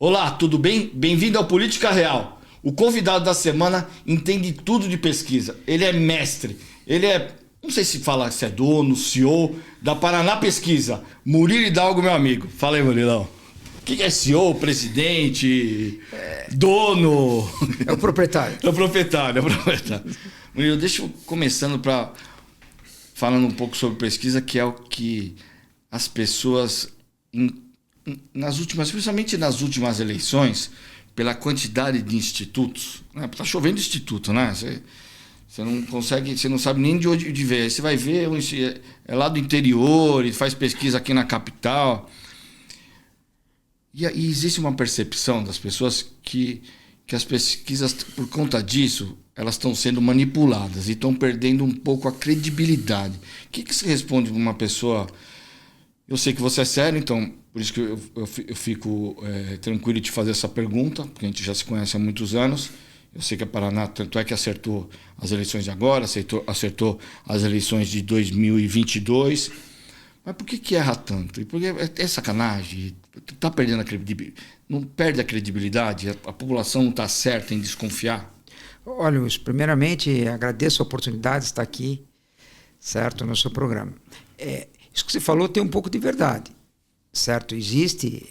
Olá, tudo bem? Bem-vindo ao Política Real. O convidado da semana entende tudo de pesquisa. Ele é mestre. Ele é, não sei se é dono, CEO da Paraná Pesquisa. Murilo Hidalgo, meu amigo. Fala aí, Murilão. O que é CEO, presidente, dono? É o proprietário. É o proprietário. Murilo, deixa eu começando falando um pouco sobre pesquisa, que é o que as pessoas, principalmente nas últimas eleições, pela quantidade de institutos, né? Tá chovendo instituto, né? Você não consegue, você não sabe nem de onde ver. Aí você vai ver, é lá do interior e faz pesquisa aqui na capital. E existe uma percepção das pessoas que as pesquisas, por conta disso, elas estão sendo manipuladas e estão perdendo um pouco a credibilidade. O que você responde para uma pessoa? Eu sei que você é sério, então por isso que eu fico tranquilo de fazer essa pergunta, porque a gente já se conhece há muitos anos. Eu sei que a Paraná, tanto é que acertou as eleições de agora, acertou as eleições de 2022. Mas por que erra tanto? E porque é sacanagem, está perdendo a credibilidade. Não perde a credibilidade? A população não está certa em desconfiar? Olha, Luiz, primeiramente agradeço a oportunidade de estar aqui, certo, no seu programa. Isso que você falou tem um pouco de verdade, certo? Existe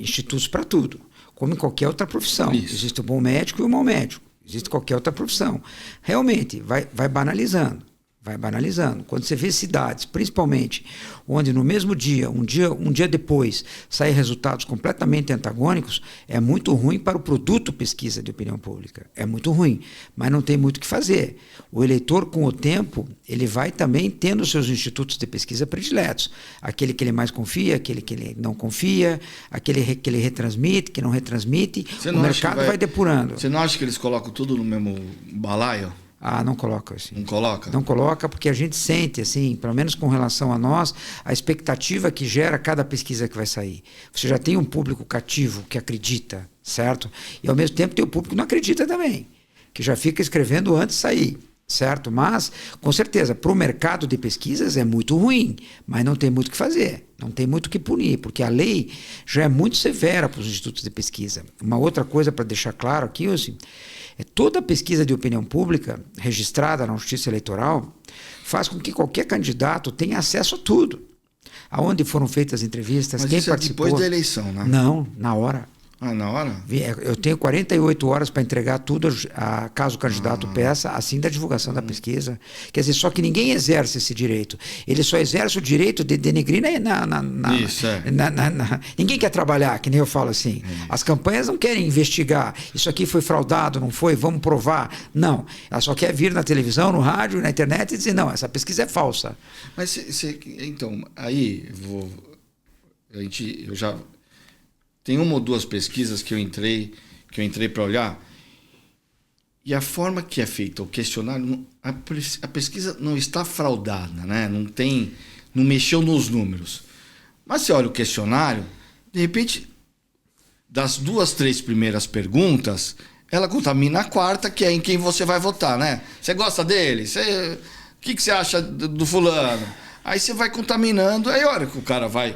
institutos para tudo, como em qualquer outra profissão. Isso. Existe o bom médico e o mau médico. Existe qualquer outra profissão. Realmente, vai banalizando. Vai banalizando. Quando você vê cidades, principalmente, onde no mesmo dia, um dia depois, saem resultados completamente antagônicos, é muito ruim para o produto pesquisa de opinião pública. É muito ruim, mas não tem muito o que fazer. O eleitor, com o tempo, ele vai também tendo seus institutos de pesquisa prediletos. Aquele que ele mais confia, aquele que ele não confia, aquele que ele retransmite, que não retransmite. O mercado vai depurando. Você não acha que eles colocam tudo no mesmo balaio? Não coloca assim. Não coloca? Não coloca, porque a gente sente, assim, pelo menos com relação a nós, a expectativa que gera cada pesquisa que vai sair. Você já tem um público cativo que acredita, certo? E ao mesmo tempo tem o público que não acredita também, que já fica escrevendo antes de sair, certo? Mas, com certeza, para o mercado de pesquisas é muito ruim, mas não tem muito o que fazer, não tem muito o que punir, porque a lei já é muito severa para os institutos de pesquisa. Uma outra coisa para deixar claro aqui, assim, toda pesquisa de opinião pública registrada na Justiça Eleitoral faz com que qualquer candidato tenha acesso a tudo. Aonde foram feitas as entrevistas, mas quem isso participou. Depois da eleição, né? Não, na hora. Na hora? Eu tenho 48 horas para entregar tudo, caso o candidato peça, assim da divulgação da pesquisa. Quer dizer, só que ninguém exerce esse direito. Ele só exerce o direito de denegrir ninguém quer trabalhar, que nem eu falo assim. As campanhas não querem investigar. Isso aqui foi fraudado, não foi? Vamos provar. Não. Ela só quer vir na televisão, no rádio, na internet e dizer, não, essa pesquisa é falsa. Mas, então, aí, eu já... Tem uma ou duas pesquisas que eu entrei para olhar, e a forma que é feita o questionário, a pesquisa não está fraudada, né? Não mexeu nos números. Mas você olha o questionário, de repente, das 2, 3 primeiras perguntas, ela contamina a quarta, que é em quem você vai votar, né? Você gosta dele? O que você acha do fulano? Aí você vai contaminando, aí a hora que o cara vai...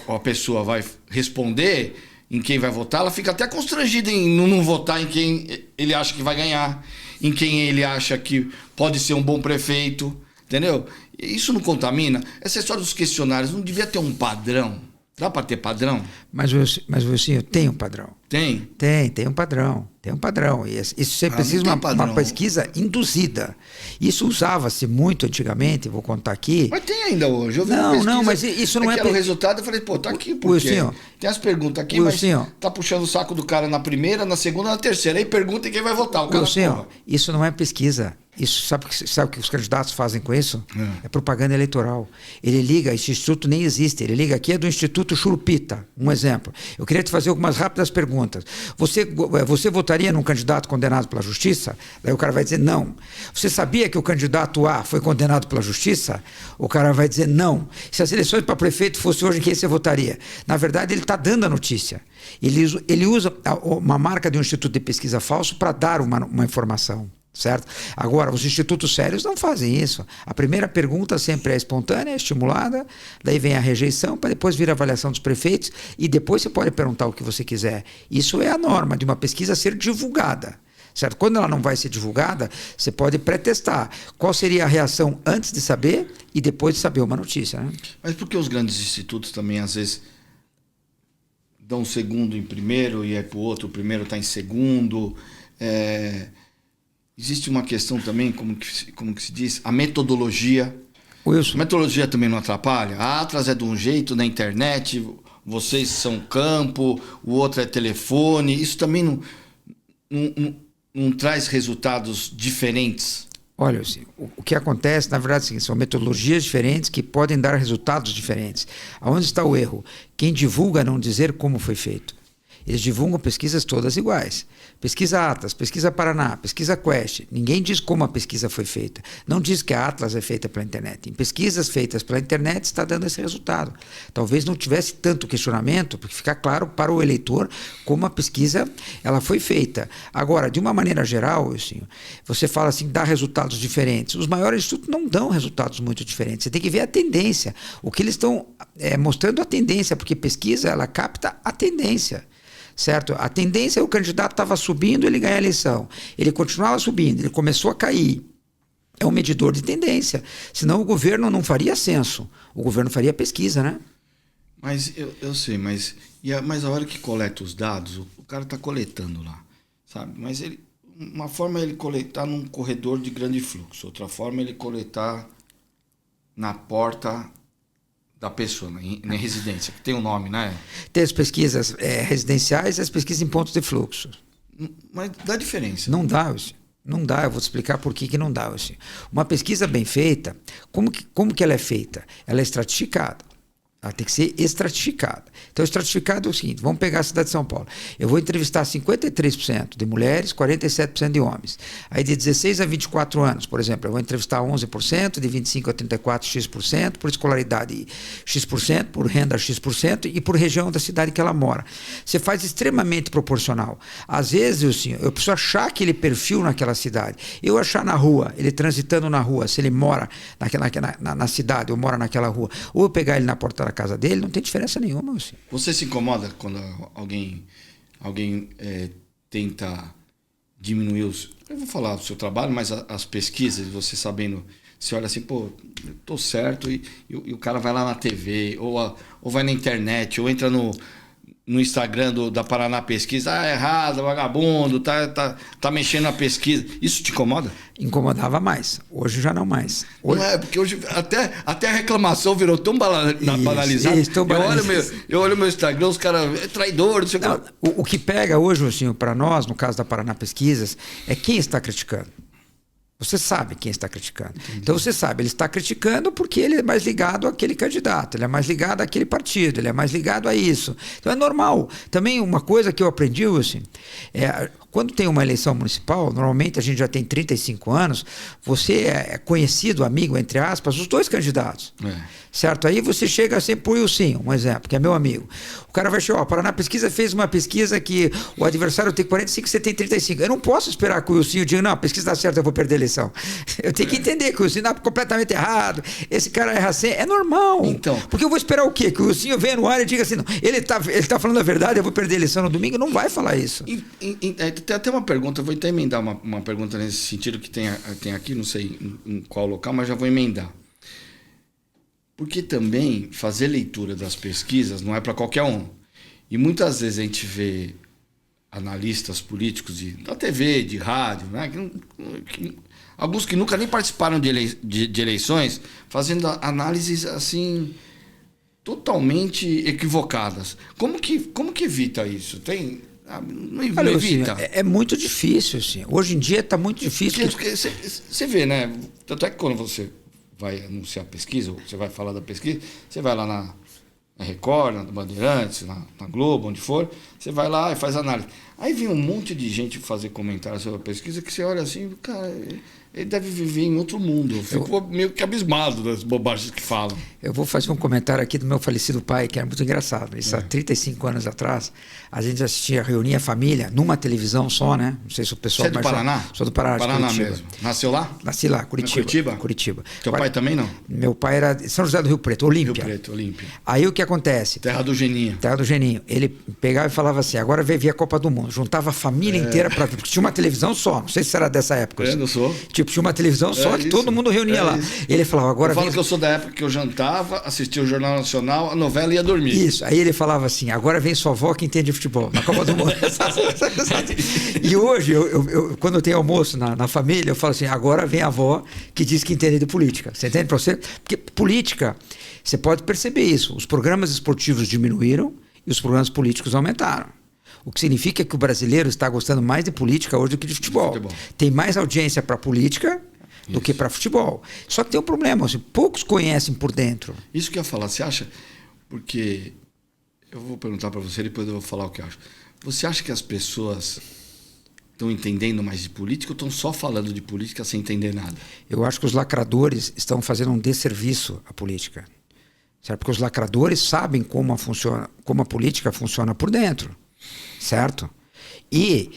A pessoa vai responder em quem vai votar, ela fica até constrangida em não votar em quem ele acha que vai ganhar, em quem ele acha que pode ser um bom prefeito, entendeu? Isso não contamina? Essa história dos questionários não devia ter um padrão? Dá para ter padrão? Mas você tem um padrão. Tem? Tem um padrão. Tem um padrão. Isso você precisa de uma pesquisa induzida. Isso usava-se muito antigamente, vou contar aqui. Mas tem ainda hoje. Eu vi não, mas isso não é... o resultado, eu falei, tá aqui, porque tem as perguntas aqui, mas tá puxando o saco do cara na primeira, na segunda, na terceira. Aí pergunta em quem vai votar. O cara, isso não é pesquisa. Isso, sabe o que os candidatos fazem com isso? É propaganda eleitoral. Ele liga, esse instituto nem existe, ele liga aqui, é do Instituto Churupita, um exemplo. Eu queria te fazer algumas rápidas perguntas. Você votaria num candidato condenado pela justiça? Daí o cara vai dizer não. Você sabia que o candidato A foi condenado pela justiça? O cara vai dizer não. Se as eleições para prefeito fossem hoje, em quem você votaria? Na verdade, ele está dando a notícia. Ele usa uma marca de um instituto de pesquisa falso para dar uma informação. Certo? Agora, os institutos sérios não fazem isso. A primeira pergunta sempre é espontânea, é estimulada, daí vem a rejeição, para depois vir a avaliação dos prefeitos, e depois você pode perguntar o que você quiser. Isso é a norma de uma pesquisa ser divulgada. Certo? Quando ela não vai ser divulgada, você pode pré-testar. Qual seria a reação antes de saber e depois de saber uma notícia? Né? Mas por que os grandes institutos também, às vezes, dão um segundo em primeiro e é para o outro, o primeiro está em segundo? Existe uma questão também, como que se diz, a metodologia. Wilson. A metodologia também não atrapalha? A Atlas é de um jeito na internet, vocês são campo, o outro é telefone. Isso também não traz resultados diferentes? Olha, assim, o que acontece, na verdade, é o seguinte, são metodologias diferentes que podem dar resultados diferentes. Aonde está o erro? Quem divulga não dizer como foi feito. Eles divulgam pesquisas todas iguais. Pesquisa Atlas, pesquisa Paraná, pesquisa Quest. Ninguém diz como a pesquisa foi feita. Não diz que a Atlas é feita pela internet. Em pesquisas feitas pela internet está dando esse resultado. Talvez não tivesse tanto questionamento, porque fica claro para o eleitor como a pesquisa ela foi feita. Agora, de uma maneira geral, assim, você fala assim, dá resultados diferentes. Os maiores institutos não dão resultados muito diferentes. Você tem que ver a tendência. O que eles estão mostrando a tendência, porque pesquisa ela capta a tendência. Certo? A tendência é o candidato estava subindo, ele ganha a eleição. Ele continuava subindo, ele começou a cair. É um medidor de tendência. Senão o governo não faria censo. O governo faria pesquisa, né? Mas eu sei, mas a hora que coleta os dados, o cara está coletando lá, sabe? Mas uma forma é ele coletar num corredor de grande fluxo, outra forma é ele coletar na porta da pessoa, na residência, que tem um nome, né? Tem as pesquisas residenciais e as pesquisas em pontos de fluxo. Mas dá diferença. Não dá, Wilson. Não dá, eu vou te explicar por que não dá, Wilson. Uma pesquisa bem feita, como que ela é feita? Ela é estratificada. Ela tem que ser estratificada. Então, estratificado é o seguinte, vamos pegar a cidade de São Paulo. Eu vou entrevistar 53% de mulheres, 47% de homens. Aí de 16 a 24 anos, por exemplo, eu vou entrevistar 11%, de 25 a 34, X%, por escolaridade X%, por renda X% e por região da cidade que ela mora. Você faz extremamente proporcional. Às vezes, eu preciso achar aquele perfil naquela cidade. Eu achar na rua, ele transitando na rua, se ele mora na cidade ou mora naquela rua, ou eu pegar ele na porta da casa dele, não tem diferença nenhuma. Assim. Você se incomoda quando alguém tenta diminuir eu vou falar do seu trabalho, mas as pesquisas, você sabendo, você olha assim, pô, eu tô certo, e o cara vai lá na TV, ou vai na internet, ou entra no Instagram da Paraná Pesquisa, errado, vagabundo, tá mexendo na pesquisa. Isso te incomoda? Incomodava mais. Hoje já não mais. Hoje... Não é, porque hoje até a reclamação virou tão banalizada. Eu olho meu Instagram, os caras, traidor, não sei o que pega hoje, assim, para nós, no caso da Paraná Pesquisas, é quem está criticando. Você sabe quem está criticando. Entendi. Então você sabe, ele está criticando porque ele é mais ligado àquele candidato, ele é mais ligado àquele partido, ele é mais ligado a isso. Então é normal. Também uma coisa que eu aprendi, assim, quando tem uma eleição municipal, normalmente a gente já tem 35 anos, você é conhecido, amigo, entre aspas, os dois candidatos. Certo? Aí você chega assim pro Wilson, um exemplo, que é meu amigo. O cara vai chegar, Paraná Pesquisa fez uma pesquisa que o adversário tem 45, você tem 35. Eu não posso esperar que o Wilson diga, não, a pesquisa está certa, eu vou perder a eleição. Eu tenho que entender que o Wilson está completamente errado, esse cara erra assim, é normal. Então, porque eu vou esperar o quê? Que o Wilson venha no ar e diga assim, não, ele tá falando a verdade, eu vou perder a eleição no domingo? Não vai falar isso. Tem até uma pergunta, eu vou até emendar uma pergunta nesse sentido que tem aqui, não sei em qual local, mas já vou emendar. Porque também fazer leitura das pesquisas não é para qualquer um. E muitas vezes a gente vê analistas políticos da TV, de rádio, né? Alguns que nunca nem participaram de eleições, fazendo análises assim totalmente equivocadas. Como que evita isso? Não evita. Assim, é muito difícil. Assim. Hoje em dia está muito difícil. Porque você vê, né? Tanto é que quando você vai anunciar a pesquisa, ou você vai falar da pesquisa, você vai lá na Record, na Bandeirantes, na Globo, onde for, você vai lá e faz análise. Aí vem um monte de gente fazer comentários sobre a pesquisa que você olha assim, cara, ele deve viver em outro mundo. Eu fico meio que abismado das bobagens que falam. Eu vou fazer um comentário aqui do meu falecido pai, que era muito engraçado. Isso há 35 anos atrás, a gente assistia, reunia a família numa televisão só, né? Não sei se o pessoal... Você é do Paraná? Sou do Paraná, Paraná de Curitiba. mesmo. Nasceu lá? Nasci lá, Curitiba. Curitiba? Curitiba. Teu pai também não? Meu pai era de São José do Rio Preto, Olímpia. Rio Preto, Olímpia. Aí o que acontece? Terra do Geninho. Terra do Geninho. Ele pegava e falava assim, agora vai vir a Copa do Mundo. Juntava a família inteira para ver, porque tinha uma televisão só. Não sei se era dessa época. Eu não sou. Tipo, tinha uma televisão só que todo mundo reunia lá. Isso. Ele falava, agora eu falo que eu sou da época que eu jantava, assistia o Jornal Nacional, a novela e ia dormir. Isso. Aí ele falava assim, agora vem sua avó que entende de futebol, na Copa do Mundo. E hoje, quando eu tenho almoço na família, eu falo assim, agora vem a avó que diz que entende de política. Você entende para você? Porque política, você pode perceber isso. Os programas esportivos diminuíram e os programas políticos aumentaram. O que significa que o brasileiro está gostando mais de política hoje do que de futebol. Tem mais audiência para política do que para futebol. Só que tem um problema, assim, poucos conhecem por dentro. Isso que eu ia falar, você acha? Porque eu vou perguntar para você, depois eu vou falar o que eu acho. Você acha que as pessoas estão entendendo mais de política ou estão só falando de política sem entender nada? Eu acho que os lacradores estão fazendo um desserviço à política. Certo? Porque os lacradores sabem como a política funciona por dentro. Certo? E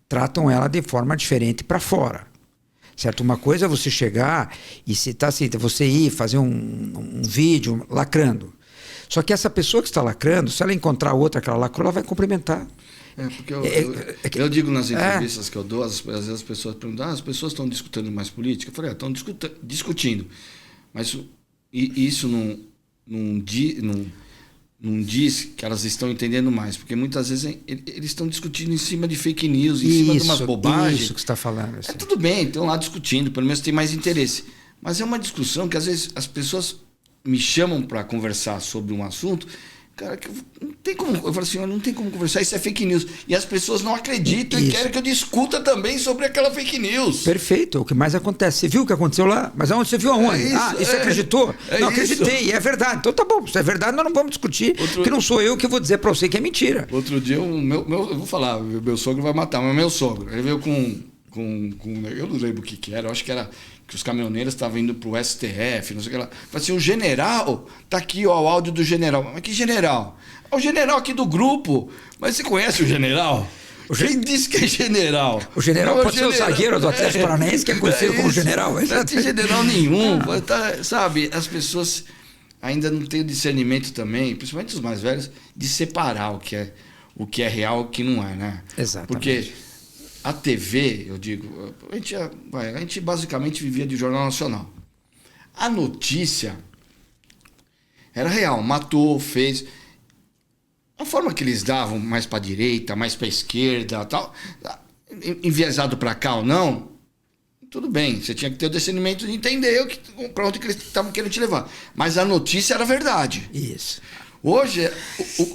tratam ela de forma diferente para fora. Certo? Uma coisa é você chegar e você ir fazer um vídeo lacrando. Só que essa pessoa que está lacrando, se ela encontrar outra que ela lacrou, ela vai cumprimentar. Porque eu digo nas entrevistas que eu dou, às vezes as pessoas perguntam, as pessoas estão discutindo mais política? Eu falei, estão discutindo. Mas isso não diz que elas estão entendendo mais, porque muitas vezes eles estão discutindo em cima de fake news, em cima de umas bobagens. Isso que você está falando. Assim. Tudo bem, estão lá discutindo, pelo menos tem mais interesse. Mas é uma discussão que às vezes as pessoas me chamam para conversar sobre um assunto, cara, que não tem como. Eu falo assim, não tem como conversar, isso é fake news. E as pessoas não acreditam e querem que eu discuta também sobre aquela fake news. Perfeito, o que mais acontece. Você viu o que aconteceu lá? Mas aonde você viu aonde? Você acreditou? Não, acreditei, é verdade. Então tá bom, se é verdade, nós não vamos discutir, porque não sou eu que vou dizer para você que é mentira. Outro dia, eu vou falar, meu sogro vai matar, mas meu sogro, ele veio com eu não lembro o que era, eu acho que era que os caminhoneiros estavam indo pro STF, não sei o que lá. Falei assim, o general, tá aqui ó, o áudio do general. Mas que general? É o general aqui do gruu. Mas você conhece o general? Quem disse que é general? O general pode ser o zagueiro do Atlético Paranaense, que é conhecido como general. Não tem general nenhum. Sabe, as pessoas ainda não têm o discernimento também, principalmente os mais velhos, de separar o que é real e o que não é, né? Exatamente. Porque a TV, eu digo, a gente basicamente vivia de Jornal Nacional. A notícia era real, matou, fez. A forma que eles davam, mais para a direita, mais para a esquerda, tal, enviesado para cá ou não, tudo bem, você tinha que ter o discernimento de entender para onde que eles estavam querendo te levar. Mas a notícia era verdade. Isso. Hoje,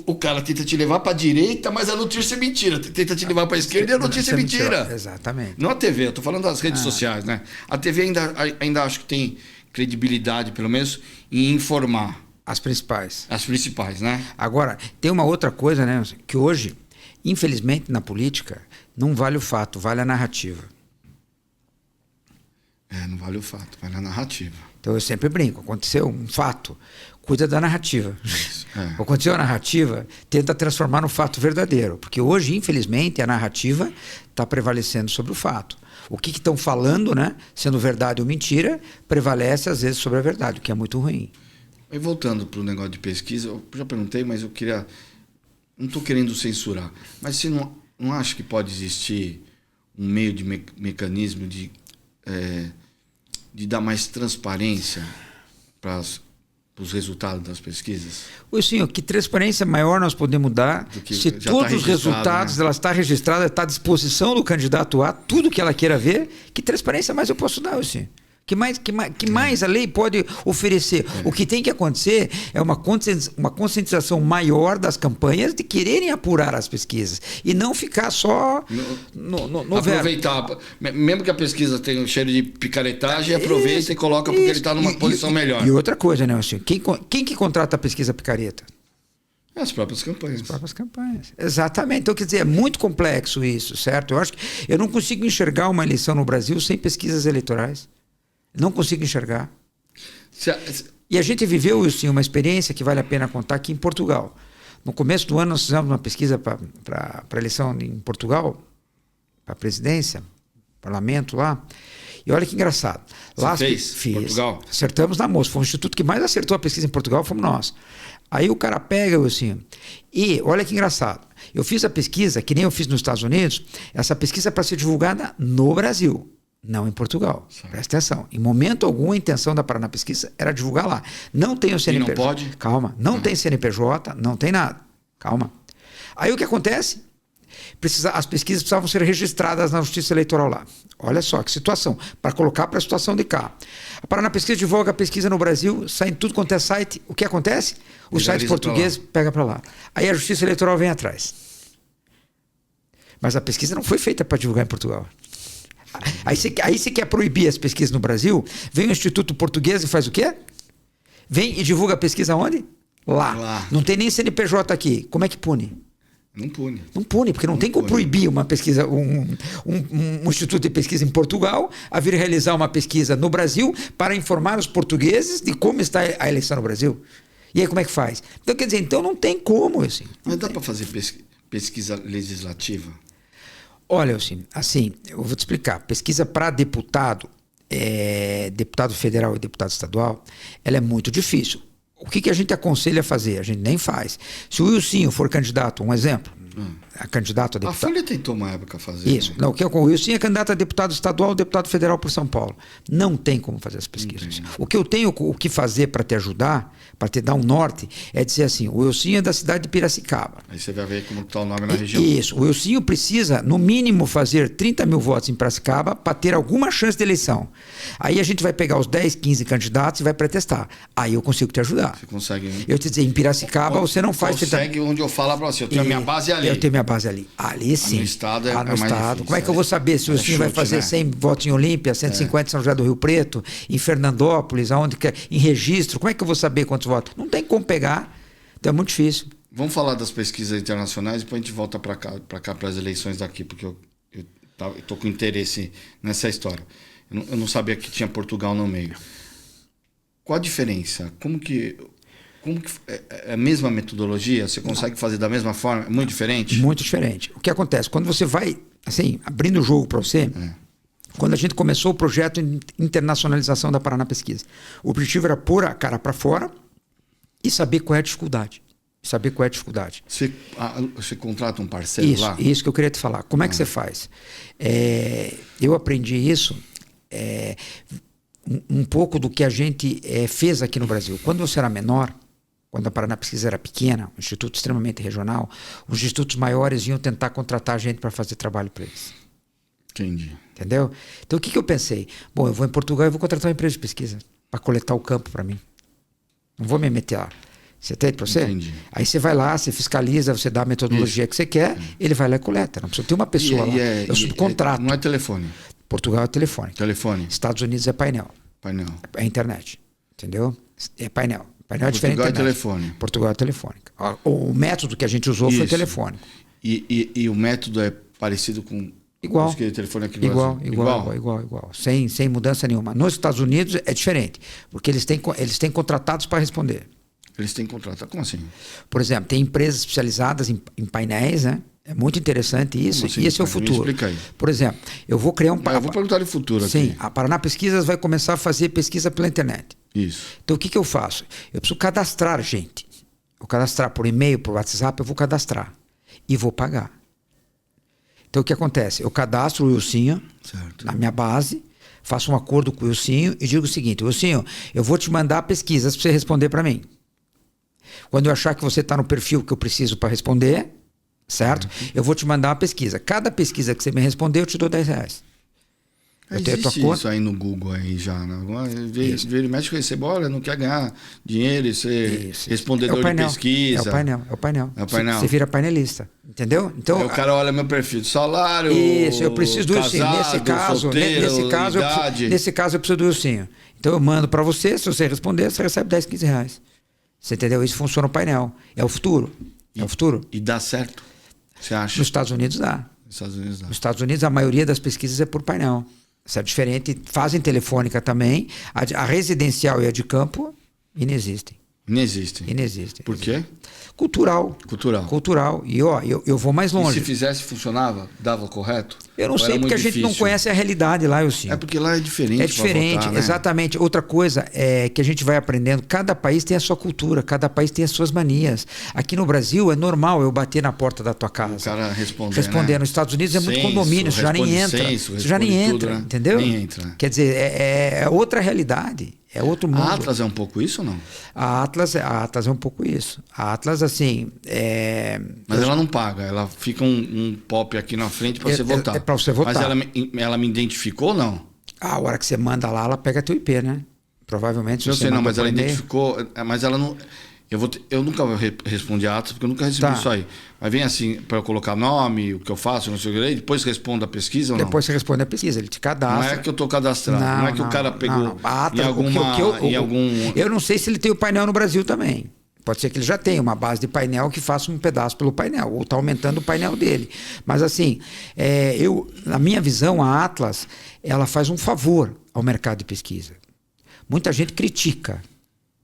o cara tenta te levar para a direita, mas a notícia é mentira. Tenta te levar para a esquerda e a notícia é mentira. Exatamente. Não a TV, eu estou falando das redes sociais, né? A TV ainda acho que tem credibilidade, pelo menos, em informar. As principais. As principais, né? Agora, tem uma outra coisa, né? Que hoje, infelizmente, na política, não vale o fato, vale a narrativa. Não vale o fato, vale a narrativa. Então eu sempre brinco, aconteceu um fato, cuida da narrativa. Isso, Aconteceu a narrativa, tenta transformar no fato verdadeiro. Porque hoje, infelizmente, a narrativa está prevalecendo sobre o fato. O que estão falando, né, sendo verdade ou mentira, prevalece às vezes sobre a verdade, o que é muito ruim. E voltando para o negócio de pesquisa, eu já perguntei, mas eu queria... Não estou querendo censurar, mas você não acha que pode existir um meio de mecanismo de dar mais transparência para os resultados das pesquisas? Oi, senhor, que transparência maior nós podemos dar se todos os resultados, né? Ela está registrada, está à disposição do candidato a tudo que ela queira ver, que transparência mais eu posso dar, senhor? Que mais a lei pode oferecer? O que tem que acontecer é uma conscientização maior das campanhas de quererem apurar as pesquisas e não ficar só no aproveitar. Mesmo que a pesquisa tenha um cheiro de picaretagem, aproveita e coloca porque ele está numa posição melhor. E outra coisa, né, senhor? Quem que contrata a pesquisa picareta? As próprias campanhas. As próprias campanhas. Exatamente. Então, quer dizer, é muito complexo isso, certo? Eu acho que eu não consigo enxergar uma eleição no Brasil sem pesquisas eleitorais. Não consigo enxergar. E a gente viveu, Wilson, uma experiência que vale a pena contar aqui em Portugal. No começo do ano, nós fizemos uma pesquisa para a eleição em Portugal, para a presidência, parlamento lá. E olha que engraçado. Lá fiz. Portugal? Acertamos na moça. Foi o instituto que mais acertou a pesquisa em Portugal, fomos nós. Aí o cara pega, Wilson, e olha que engraçado. Eu fiz a pesquisa, que nem eu fiz nos Estados Unidos, essa pesquisa é para ser divulgada no Brasil, não em Portugal. Certo. Presta atenção. Em momento algum, a intenção da Paraná Pesquisa era divulgar lá. Não tem o CNPJ. E não pode? Calma. Não tem CNPJ, não tem nada. Calma. Aí o que acontece? As pesquisas precisavam ser registradas na Justiça Eleitoral lá. Olha só que situação. Para colocar para a situação de cá. A Paraná Pesquisa divulga a pesquisa no Brasil, sai em tudo quanto é site. O que acontece? Os sites portugueses pegam para lá. Aí a Justiça Eleitoral vem atrás. Mas a pesquisa não foi feita para divulgar em Portugal. Aí você quer proibir as pesquisas no Brasil, vem o Instituto Português e faz o quê? Vem e divulga a pesquisa onde? Lá. Não tem nem CNPJ aqui. Como é que pune? Não pune. Não pune, porque não tem como proibir uma pesquisa, um instituto de pesquisa em Portugal a vir realizar uma pesquisa no Brasil para informar os portugueses de como está a eleição no Brasil. E aí como é que faz? Então, quer dizer, não tem como. Assim, mas dá para fazer pesquisa legislativa? Olha, assim, eu vou te explicar. Pesquisa para deputado, deputado federal e deputado estadual, ela é muito difícil. O que a gente aconselha a fazer? A gente nem faz. Se o Wilson for candidato, um exemplo, candidato a deputado... A Folha tentou uma época fazer. Isso. Não, o Wilson é candidato a deputado estadual, deputado federal por São Paulo. Não tem como fazer as pesquisas. O que eu tenho o que fazer para te ajudar, para te dar um norte, é dizer assim, o Wilson é da cidade de Piracicaba. Aí você vai ver como está o nome na região. Isso. O Wilson precisa, no mínimo, fazer 30 mil votos em Piracicaba para ter alguma chance de eleição. Aí a gente vai pegar os 10, 15 candidatos e vai pretestar. Aí eu consigo te ajudar. Você consegue, né? Eu te dizer, em Piracicaba você não faz... Consegue onde eu falo para você, eu tenho a minha base ali. Eu tenho minha base ali. Ali sim. No estado é no mais estado. difícil. Como é que eu vou saber se o Wilson vai fazer, né, 100 votos em Olímpia, 150 em São José do Rio Preto, em Fernandópolis, aonde quer, em Registro? Como é que eu vou saber quantos votos? Não tem como pegar. Então é muito difícil. Vamos falar das pesquisas internacionais e depois a gente volta para cá, para as eleições daqui, porque eu estou com interesse nessa história. Eu não sabia que tinha Portugal no meio. Qual a diferença? Como que é a mesma metodologia? Você consegue fazer da mesma forma? É muito diferente? Muito diferente. O que acontece? Quando você vai, assim, abrindo o jogo para você, quando a gente começou o projeto de internacionalização da Paraná Pesquisa, o objetivo era pôr a cara para fora e saber qual é a dificuldade. Você contrata um parceiro lá? Isso que eu queria te falar. Como é que você faz? Eu aprendi isso um pouco do que a gente fez aqui no Brasil. Quando você era menor, quando a Paraná Pesquisa era pequena, um instituto extremamente regional, os institutos maiores iam tentar contratar gente para fazer trabalho para eles. Entendi. Entendeu? Então o que eu pensei? Bom, eu vou em Portugal e vou contratar uma empresa de pesquisa para coletar o campo para mim. Não vou me meter lá. Você entende para você? Entendi. Aí você vai lá, você fiscaliza, você dá a metodologia que você quer, ele vai lá e coleta. Não precisa ter uma pessoa lá. Eu subcontrato. Não é telefone? Portugal é telefone. Estados Unidos é painel. É internet. Entendeu? É painel. Painel é diferente da internet. Telefone. Portugal é telefônico. O método que a gente usou foi telefônico. E o método é parecido com... Igual. Telefone aqui no Brasil. Igual. Sem mudança nenhuma. Nos Estados Unidos é diferente, porque eles têm contratados para responder. Eles têm contratado? Como assim? Por exemplo, tem empresas especializadas em painéis, né? É muito interessante isso. Assim, e esse é o futuro. Me explica aí. Por exemplo, eu vou criar eu vou perguntar de futuro aqui. Sim, a Paraná Pesquisas vai começar a fazer pesquisa pela internet. Isso. Então o que eu faço? Eu preciso cadastrar gente. Eu cadastrar por e-mail, por WhatsApp, eu vou cadastrar. E vou pagar. Então o que acontece? Eu cadastro o Wilson na minha base, faço um acordo com o Wilson e digo o seguinte: Wilson, eu vou te mandar pesquisas para você responder para mim. Quando eu achar que você está no perfil que eu preciso para responder, certo? Eu vou te mandar uma pesquisa. Cada pesquisa que você me responder, eu te dou R$10. Existe isso aí no Google aí já. Né? Vira e mexe com esse, olha, não quer ganhar dinheiro e ser respondedor de pesquisa. É o painel. Você vira painelista. Entendeu? Então, aí o cara olha meu perfil de salário. Isso, eu preciso do Wilson. Nesse caso, eu preciso do Wilson. Então eu mando para você, se você responder, você recebe R$10, R$15. Você entendeu? Isso funciona o painel. É o futuro. É o futuro. E dá certo, você acha? Nos Estados Unidos dá. Nos Estados Unidos dá. Nos Estados Unidos, a maioria das pesquisas é por painel. Isso é diferente. Fazem telefônica também. A residencial e a de campo inexistem. Inexistem. Por quê? Cultural. E ó, eu vou mais longe. E se fizesse, funcionava? Dava correto? Eu não sei, porque a gente não conhece a realidade lá, Ilcinho. É porque lá é diferente. É diferente, votar, né? Exatamente. Outra coisa é que a gente vai aprendendo, cada país tem a sua cultura, cada país tem as suas manias. Aqui no Brasil é normal eu bater na porta da tua casa. O cara responder, né? Nos Estados Unidos é muito condomínio, você já nem entra. Você já nem entra, né? Entendeu? Nem entra. Quer dizer, é outra realidade. É outro mundo. A Atlas é um pouco isso ou não? A Atlas é um pouco isso. A Atlas, assim... Mas ela não paga, ela fica um pop aqui na frente para você votar. É para você votar. Mas ela me identificou ou não? A hora que você manda lá, ela pega teu IP, né? Provavelmente. Eu sei, não, mas ela identificou... Mas ela não... Eu nunca respondi a Atlas, porque eu nunca recebi isso aí. Mas vem assim, para eu colocar nome, o que eu faço, não sei o que, depois respondo a pesquisa ou não? Depois você responde a pesquisa, ele te cadastra. Não é que eu estou cadastrado, não é que o cara pegou Atlas, em algum... Eu não sei se ele tem o painel no Brasil também. Pode ser que ele já tenha uma base de painel que faça um pedaço pelo painel, ou está aumentando o painel dele. Mas assim, na minha visão, a Atlas, ela faz um favor ao mercado de pesquisa. Muita gente critica.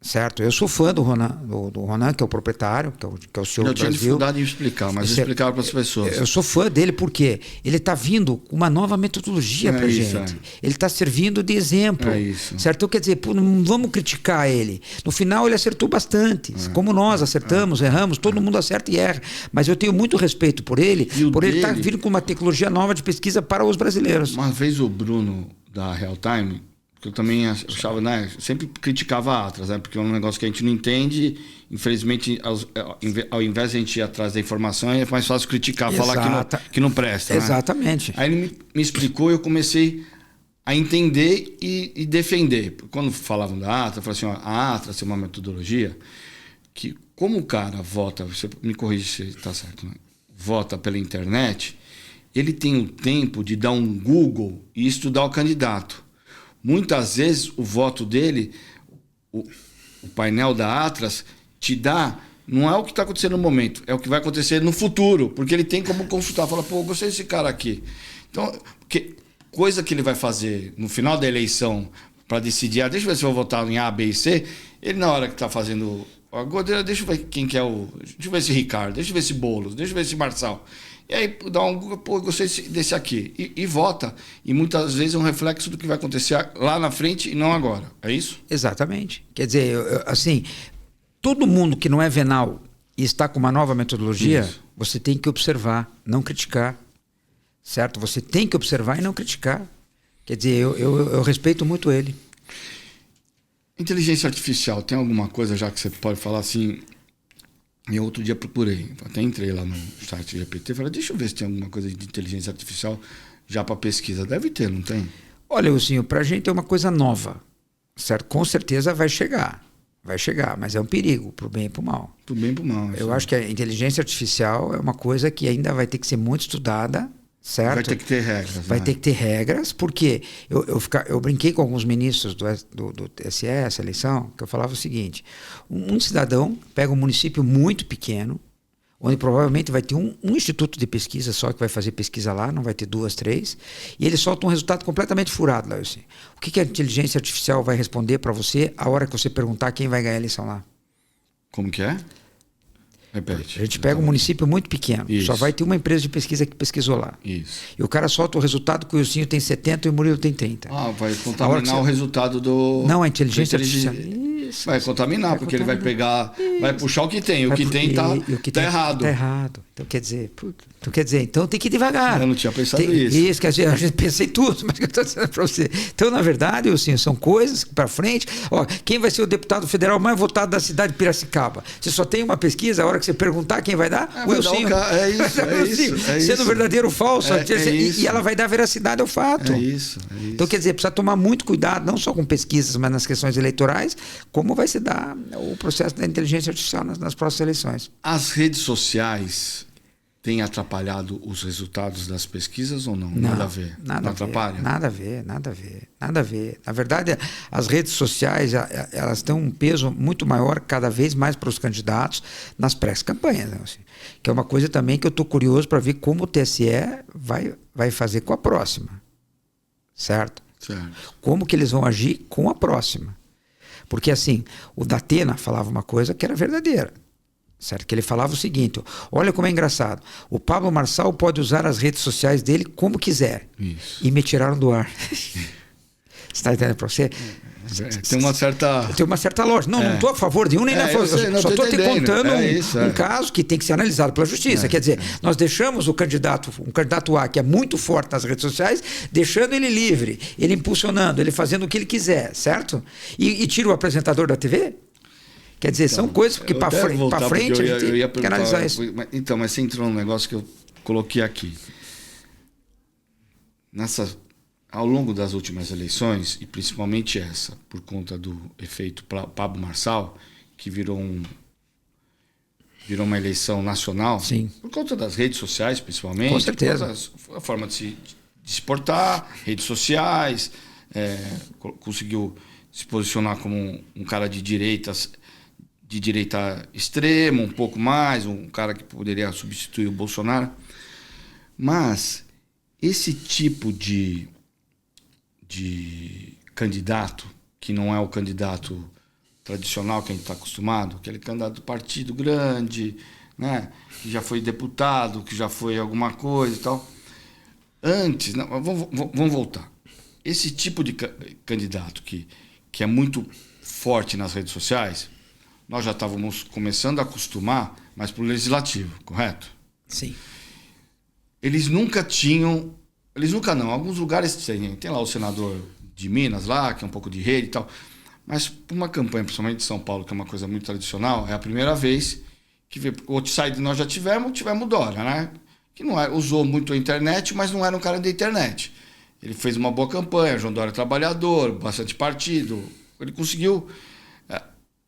Certo? Eu sou fã do Ronan, que é o proprietário, que é o CEO do Brasil. Eu tinha dificuldade em explicar, mas eu explicava para as pessoas. Eu sou fã dele porque ele está vindo com uma nova metodologia para a gente. Ele está servindo de exemplo. Certo? Então, quer dizer, não vamos criticar ele. No final, ele acertou bastante. Como nós acertamos, erramos, todo mundo acerta e erra. Mas eu tenho muito respeito por ele ele estar vindo com uma tecnologia nova de pesquisa para os brasileiros. Uma vez o Bruno, da Real Time... Eu também achava, né? Sempre criticava a Atlas, né? Porque é um negócio que a gente não entende. Infelizmente, ao invés de a gente ir atrás da informação, é mais fácil criticar, falar que não presta. Exatamente. Né? Aí ele me explicou e eu comecei a entender e defender. Quando falavam da Atlas, eu falei assim: ó, a Atlas tem uma metodologia que, como o cara vota, você me corrige se está certo, né? Vota pela internet, ele tem o tempo de dar um Google e estudar o candidato. Muitas vezes o voto dele, o painel da Atlas, te dá, não é o que está acontecendo no momento, é o que vai acontecer no futuro, porque ele tem como consultar, fala, pô, eu gostei desse cara aqui. Então, coisa que ele vai fazer no final da eleição para decidir, deixa eu ver se eu vou votar em A, B e C, ele na hora que está fazendo agora, deixa eu ver quem que é deixa eu ver esse Ricardo, deixa eu ver esse Boulos, deixa eu ver esse Marçal. E aí dá um Google, pô, eu gostei desse aqui. E vota. E muitas vezes é um reflexo do que vai acontecer lá na frente e não agora. É isso? Exatamente. Quer dizer, assim, todo mundo que não é venal e está com uma nova metodologia, você tem que observar, não criticar. Certo? Você tem que observar e não criticar. Quer dizer, eu respeito muito ele. Inteligência artificial, tem alguma coisa já que você pode falar assim... E outro dia procurei, até entrei lá no site GPT e falei, deixa eu ver se tem alguma coisa de inteligência artificial já para pesquisa. Deve ter, não tem? Olha, Ilcinho, para a gente é uma coisa nova, certo? Com certeza vai chegar, mas é um perigo, para o bem e para o mal. Para o bem e para o mal. Eu acho que a inteligência artificial é uma coisa que ainda vai ter que ser muito estudada, certo? Vai ter que ter regras. Vai ter que ter regras, porque eu brinquei com alguns ministros do TSE, essa eleição, que eu falava o seguinte, um cidadão pega um município muito pequeno, onde provavelmente vai ter um instituto de pesquisa só que vai fazer pesquisa lá, não vai ter 2, 3, e ele solta um resultado completamente furado lá. Assim. O que a inteligência artificial vai responder para você a hora que você perguntar quem vai ganhar a eleição lá? Como que é? Repete. A gente pega um município muito pequeno, só vai ter uma empresa de pesquisa que pesquisou lá. Isso. E o cara solta o resultado que o Ilcinho tem 70 e o Murilo tem 30. Vai contaminar o resultado do... Não, a inteligência artificial... Isso, vai contaminar, porque ele vai pegar... Isso. Vai puxar o que tem. O que tem tá errado. Está errado. Então quer dizer, então tem que ir devagar. Eu não tinha pensado isso. Isso, quer dizer, a gente pensei tudo, mas eu estou dizendo para você. Então, na verdade, Ilcinho, são coisas que para frente... quem vai ser o deputado federal mais votado da cidade de Piracicaba? Você só tem uma pesquisa, a hora que você perguntar quem vai dar, o Ilcinho. É isso. Sendo verdadeiro ou falso. E ela vai dar veracidade ao fato. É isso. Então, quer dizer, precisa tomar muito cuidado, não só com pesquisas, mas nas questões eleitorais, como vai se dar o processo da inteligência artificial nas próximas eleições. As redes sociais tem atrapalhado os resultados das pesquisas ou não? Não, Nada a ver. Não atrapalha? Nada a ver, nada a ver, nada a ver. Na verdade, as redes sociais, elas têm um peso muito maior cada vez mais para os candidatos nas pré-campanhas, né? Assim, que é uma coisa também que eu estou curioso para ver como o TSE vai fazer com a próxima, certo? Como que eles vão agir com a próxima. Porque assim, o Datena falava uma coisa que era verdadeira. Certo? Que ele falava o seguinte: olha como é engraçado. O Pablo Marçal pode usar as redes sociais dele como quiser. Isso. E me tiraram do ar. Você está entendendo para você? Tem uma certa lógica. Não estou a favor de um nem a favor. Só estou te contando um caso que tem que ser analisado pela justiça. Quer dizer, nós deixamos um candidato A que é muito forte nas redes sociais, deixando ele livre, ele impulsionando, ele fazendo o que ele quiser, certo? E tira o apresentador da TV? Quer dizer, então, são coisas que para frente a gente tem que analisar isso. Então, mas você entrou num negócio que eu coloquei aqui. Ao longo das últimas eleições, e principalmente essa, por conta do efeito Pablo Marçal, que virou uma eleição nacional, sim, por conta das redes sociais, principalmente. Com certeza. A forma de se portar, redes sociais, conseguiu se posicionar como um cara de direita extrema, um pouco mais, um cara que poderia substituir o Bolsonaro. Mas esse tipo de candidato, que não é o candidato tradicional que a gente está acostumado, aquele candidato do partido grande, né, que já foi deputado, que já foi alguma coisa e tal. Antes, vamos voltar. Esse tipo de candidato que é muito forte nas redes sociais, nós já estávamos começando a acostumar, mas para o legislativo, correto? Sim. Eles nunca não, alguns lugares tem lá o senador de Minas lá, que é um pouco de rede e tal, mas para uma campanha, principalmente de São Paulo, que é uma coisa muito tradicional, é a primeira vez que o outside nós já tivemos Dória, né? Que não usou muito a internet, mas não era um cara da internet. Ele fez uma boa campanha, João Dória trabalhador, bastante partido, ele conseguiu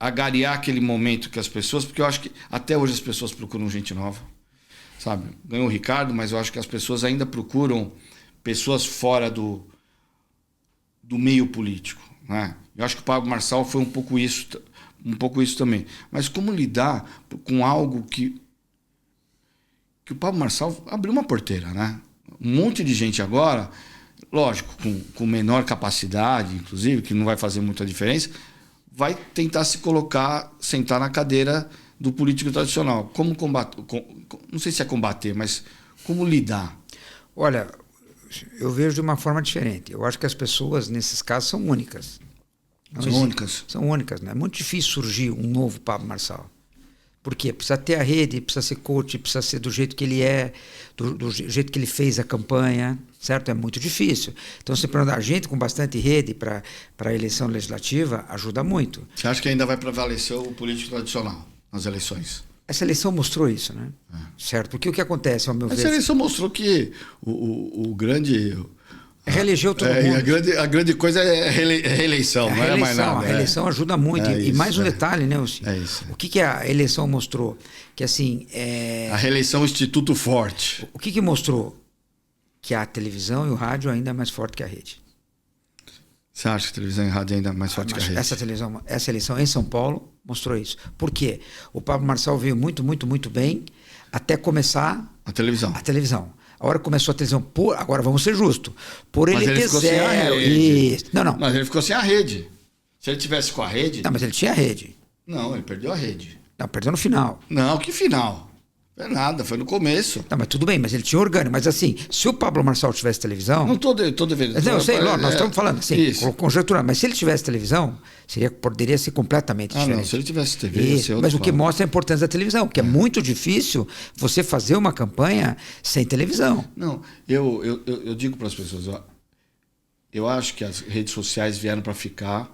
agariar aquele momento que as pessoas, porque eu acho que até hoje as pessoas procuram gente nova, sabe? Ganhou o Ricardo, mas eu acho que as pessoas ainda procuram pessoas fora do meio político, né? Eu acho que o Pablo Marçal foi um pouco isso também. Mas como lidar com algo que o Pablo Marçal abriu uma porteira, né? Um monte de gente agora, lógico, com menor capacidade, inclusive, que não vai fazer muita diferença, vai tentar sentar na cadeira do político tradicional. Como combater? Não sei se é combater, mas como lidar? Olha, eu vejo de uma forma diferente. Eu acho que as pessoas, nesses casos, são únicas. São únicas, né? É muito difícil surgir um novo Pablo Marçal. Por quê? Precisa ter a rede, precisa ser coach, precisa ser do jeito que ele é, do jeito que ele fez a campanha, certo? É muito difícil. Então, se perguntar a gente com bastante rede para a eleição legislativa, ajuda muito. Você acha que ainda vai prevalecer o político tradicional nas eleições? Essa eleição mostrou isso, né? Certo? Porque o que acontece, ao meu ver... Essa eleição mostrou que o grande... Reelegeu todo mundo. A grande coisa é a reeleição, não é mais nada. A reeleição ajuda muito. E mais um detalhe, né, Luciano? É isso. O que a eleição mostrou? Que assim... A reeleição é um instituto forte. O que mostrou? Que a televisão e o rádio ainda é mais forte que a rede. Você acha que a televisão e o rádio ainda é mais forte que a rede? Essa eleição em São Paulo mostrou isso. Por quê? O Pablo Marçal veio muito, muito, muito bem até começar... A televisão. A hora que começou a televisão, agora vamos ser justos, por ele ter zero. Não. Mas ele ficou sem a rede. Se ele tivesse com a rede... Não, mas ele tinha a rede. Não, ele perdeu a rede. Não, perdeu no final. Não, que final? Não é nada, foi no começo. Não, mas tudo bem, mas ele tinha orgânico. Mas assim, se o Pablo Marçal tivesse televisão... Não estou devendo. Não, eu sei, nós estamos falando assim, conjecturando. Mas se ele tivesse televisão, poderia ser completamente diferente. Não, se ele tivesse TV, ia ser outro. Mas o que mostra a importância da televisão, porque é muito difícil você fazer uma campanha sem televisão. Não, eu digo para as pessoas, eu acho que as redes sociais vieram para ficar,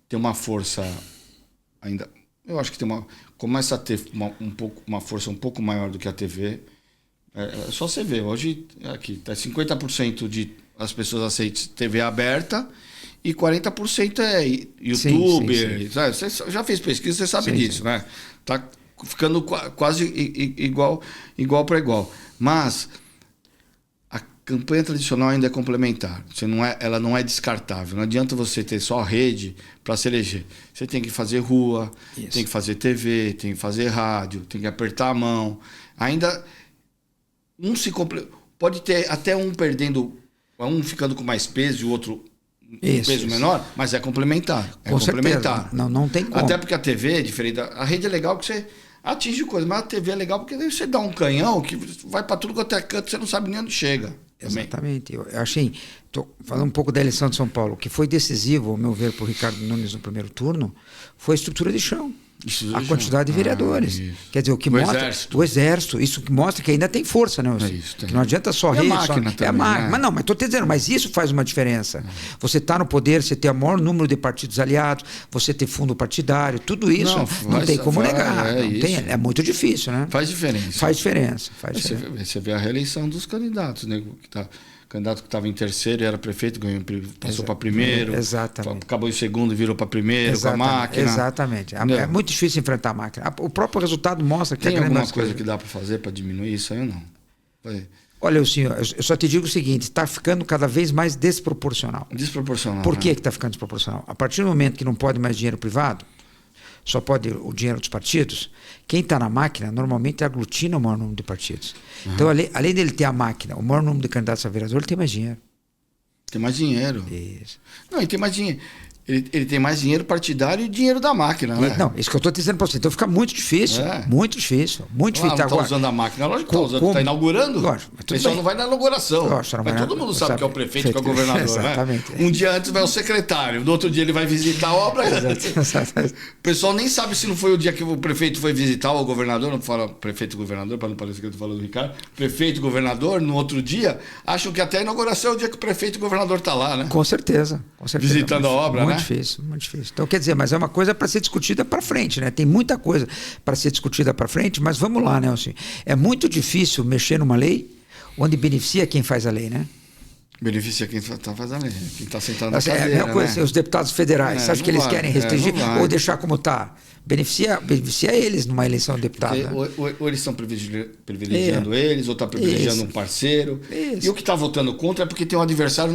tem uma força ainda... Eu acho que começa a ter uma força um pouco maior do que a TV. É só você ver. Hoje, aqui, tá 50% as pessoas aceitam TV aberta e 40% é youtuber. Sim. Você já fez pesquisa, você sabe disso, né? ficando quase igual para igual. Mas a campanha tradicional ainda é complementar. Ela não é descartável. Não adianta você ter só rede para se eleger. Você tem que fazer rua, tem que fazer TV, tem que fazer rádio, tem que apertar a mão. Ainda pode ter até um perdendo, um ficando com mais peso e o outro peso menor, mas é complementar. É complementar. Não tem como. Até porque a TV é diferente. A rede é legal que você atinge coisa, mas a TV é legal porque daí você dá um canhão que vai para tudo quanto é canto, você não sabe nem onde chega. Exatamente. Eu achei, estou falando um pouco da eleição de São Paulo, o que foi decisivo, ao meu ver, para o Ricardo Nunes no primeiro turno, foi a estrutura de chão. A quantidade de vereadores. Quer dizer, o que mostra. O exército. Isso que mostra que ainda tem força, né? Que não adianta só rede. É a máquina. Mas não, mas estou te dizendo, mas isso faz uma diferença. Você está no poder, você tem o maior número de partidos aliados, você tem fundo partidário, tudo isso não tem como negar. É muito difícil, né? Faz diferença. Faz diferença. Você vê a reeleição dos candidatos, né? O candidato que estava em terceiro era prefeito, passou para primeiro. Exatamente. Acabou em segundo e virou para primeiro com a máquina. Exatamente. É muito difícil enfrentar a máquina. O próprio resultado mostra que tem alguma coisa que dá para fazer para diminuir isso aí ou não? Olha, senhor, eu só te digo o seguinte, está ficando cada vez mais desproporcional. Desproporcional. Por que está ficando desproporcional? A partir do momento que não pode mais dinheiro privado, só pode o dinheiro dos partidos, quem está na máquina normalmente aglutina o maior número de partidos. Então, além dele ter a máquina, o maior número de candidatos a vereador, ele tem mais dinheiro. Tem mais dinheiro. Isso. Não, ele tem mais dinheiro. Ele tem mais dinheiro partidário e dinheiro da máquina, né? Não, isso que eu estou dizendo para você. Então fica muito difícil. Muito difícil. Muito difícil. Não está usando a máquina. Lógico que está usando. Está inaugurando. Lógico. O pessoal não vai na inauguração. Lógico, mas todo mundo sabe que é o prefeito, que é o governador. Exatamente. Né? Um dia antes vai o secretário. No outro dia ele vai visitar a obra. O pessoal nem sabe se não foi o dia que o prefeito foi visitar o governador. Não fala prefeito e governador, para não parecer que eu estou falando do Ricardo. Prefeito e governador, no outro dia, acham que até a inauguração é o dia que o prefeito e o governador está lá, né? Com certeza. Visitando a obra, muito difícil, muito difícil. Então, quer dizer, mas é uma coisa para ser discutida para frente, né? Tem muita coisa para ser discutida para frente, mas vamos lá, né? Assim, é muito difícil mexer numa lei onde beneficia quem faz a lei, né? Beneficia quem está fazendo a lei, quem está sentado na cadeira, é a mesma coisa, né? Os deputados federais, você acha que eles querem restringir ou deixar como está? Beneficia eles numa eleição de deputado. Né? Ou eles estão privilegiando eles, ou está privilegiando um parceiro. E o que está votando contra é porque tem um adversário e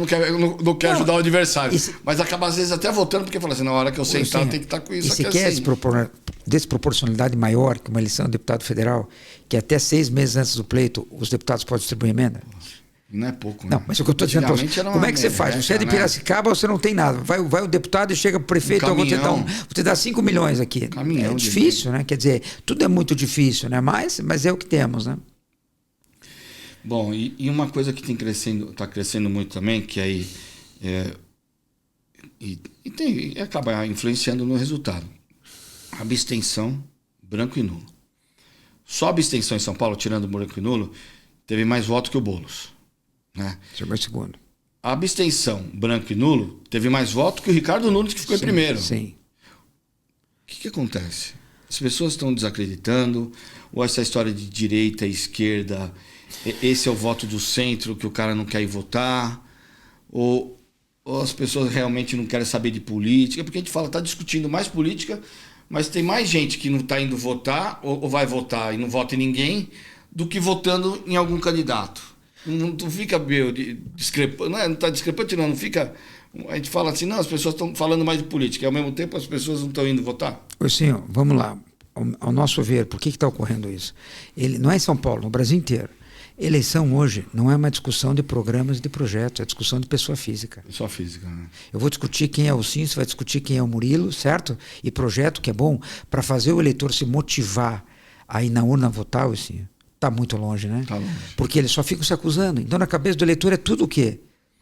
não quer ajudar o adversário. Mas acaba às vezes até votando porque fala assim, na hora que eu sentar tem que estar com isso. E se quer desproporcionalidade maior que uma eleição de deputado federal, que até 6 meses antes do pleito os deputados podem distribuir emenda? Não é pouco, né? Não, mas o que eu estou dizendo para você, como é que você faz? Você é de Piracicaba, você não tem nada. Vai o deputado e chega para o prefeito, eu vou te dar 5 milhões aqui. É difícil, né? Quer dizer, tudo é muito difícil, né? Mas é o que temos, né? Bom, e uma coisa que está crescendo muito também, que aí acaba influenciando no resultado. Abstenção, branco e nulo. Só a abstenção em São Paulo, tirando o branco e nulo, teve mais votos que o Boulos. Né? Chegou em segundo. A abstenção, branco e nulo, teve mais votos que o Ricardo Nunes, que ficou em primeiro. Sim. O que acontece? As pessoas estão desacreditando, ou essa história de direita e esquerda, esse é o voto do centro que o cara não quer ir votar, ou as pessoas realmente não querem saber de política, porque a gente fala, está discutindo mais política, mas tem mais gente que não está indo votar, ou vai votar e não vota em ninguém, do que votando em algum candidato. Não fica discrepante, não está discrepante, não fica. A gente fala assim, não, as pessoas estão falando mais de política, e ao mesmo tempo as pessoas não estão indo votar. Senhor, vamos lá. Ao nosso ver, por que está ocorrendo isso? Não é em São Paulo, no Brasil inteiro. Eleição hoje não é uma discussão de programas e de projetos, é discussão de pessoa física. Pessoa física, né? Eu vou discutir quem é o Sim, você vai discutir quem é o Murilo, certo? E projeto que é bom para fazer o eleitor se motivar a ir na urna votar, o Sim. Está muito longe, né? Tá longe. Porque eles só ficam se acusando. Então, na cabeça do eleitor é tudo o quê?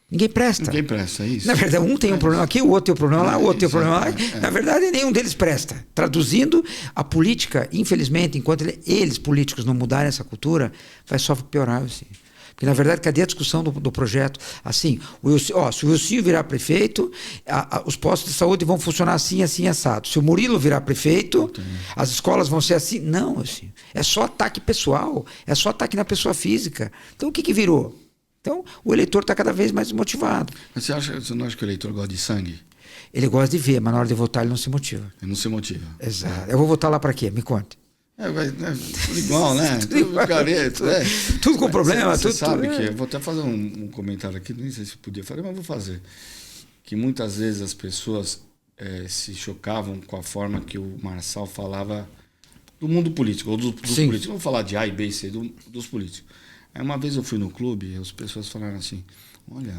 Ninguém presta. Ninguém presta, é isso. Na verdade, um tem um problema aqui, o outro tem um problema lá, o outro tem um problema lá. Na verdade, nenhum deles presta. Traduzindo, a política, infelizmente, enquanto eles, políticos, não mudarem essa cultura, vai só piorar, assim. Porque, na verdade, cadê a discussão do projeto? Assim, se o Wilson virar prefeito, os postos de saúde vão funcionar assim, assim, assado. Se o Murilo virar prefeito, as escolas vão ser assim. Não, assim, é só ataque pessoal, é só ataque na pessoa física. Então, o que virou? Então, o eleitor está cada vez mais desmotivado. Mas você não acha que o eleitor gosta de sangue? Ele gosta de ver, mas na hora de votar ele não se motiva. Ele não se motiva. Exato. Eu vou votar lá para quê? Me conte. Tudo igual, né? Tudo careta, né? Tudo com problema. Você tudo, sabe tudo, que... Eu vou até fazer um comentário aqui, nem sei se podia fazer, mas vou fazer. Que muitas vezes as pessoas se chocavam com a forma que o Marçal falava do mundo político, ou dos políticos. Não vou falar de A e B e C, dos políticos. Aí uma vez eu fui no clube e as pessoas falaram assim, olha,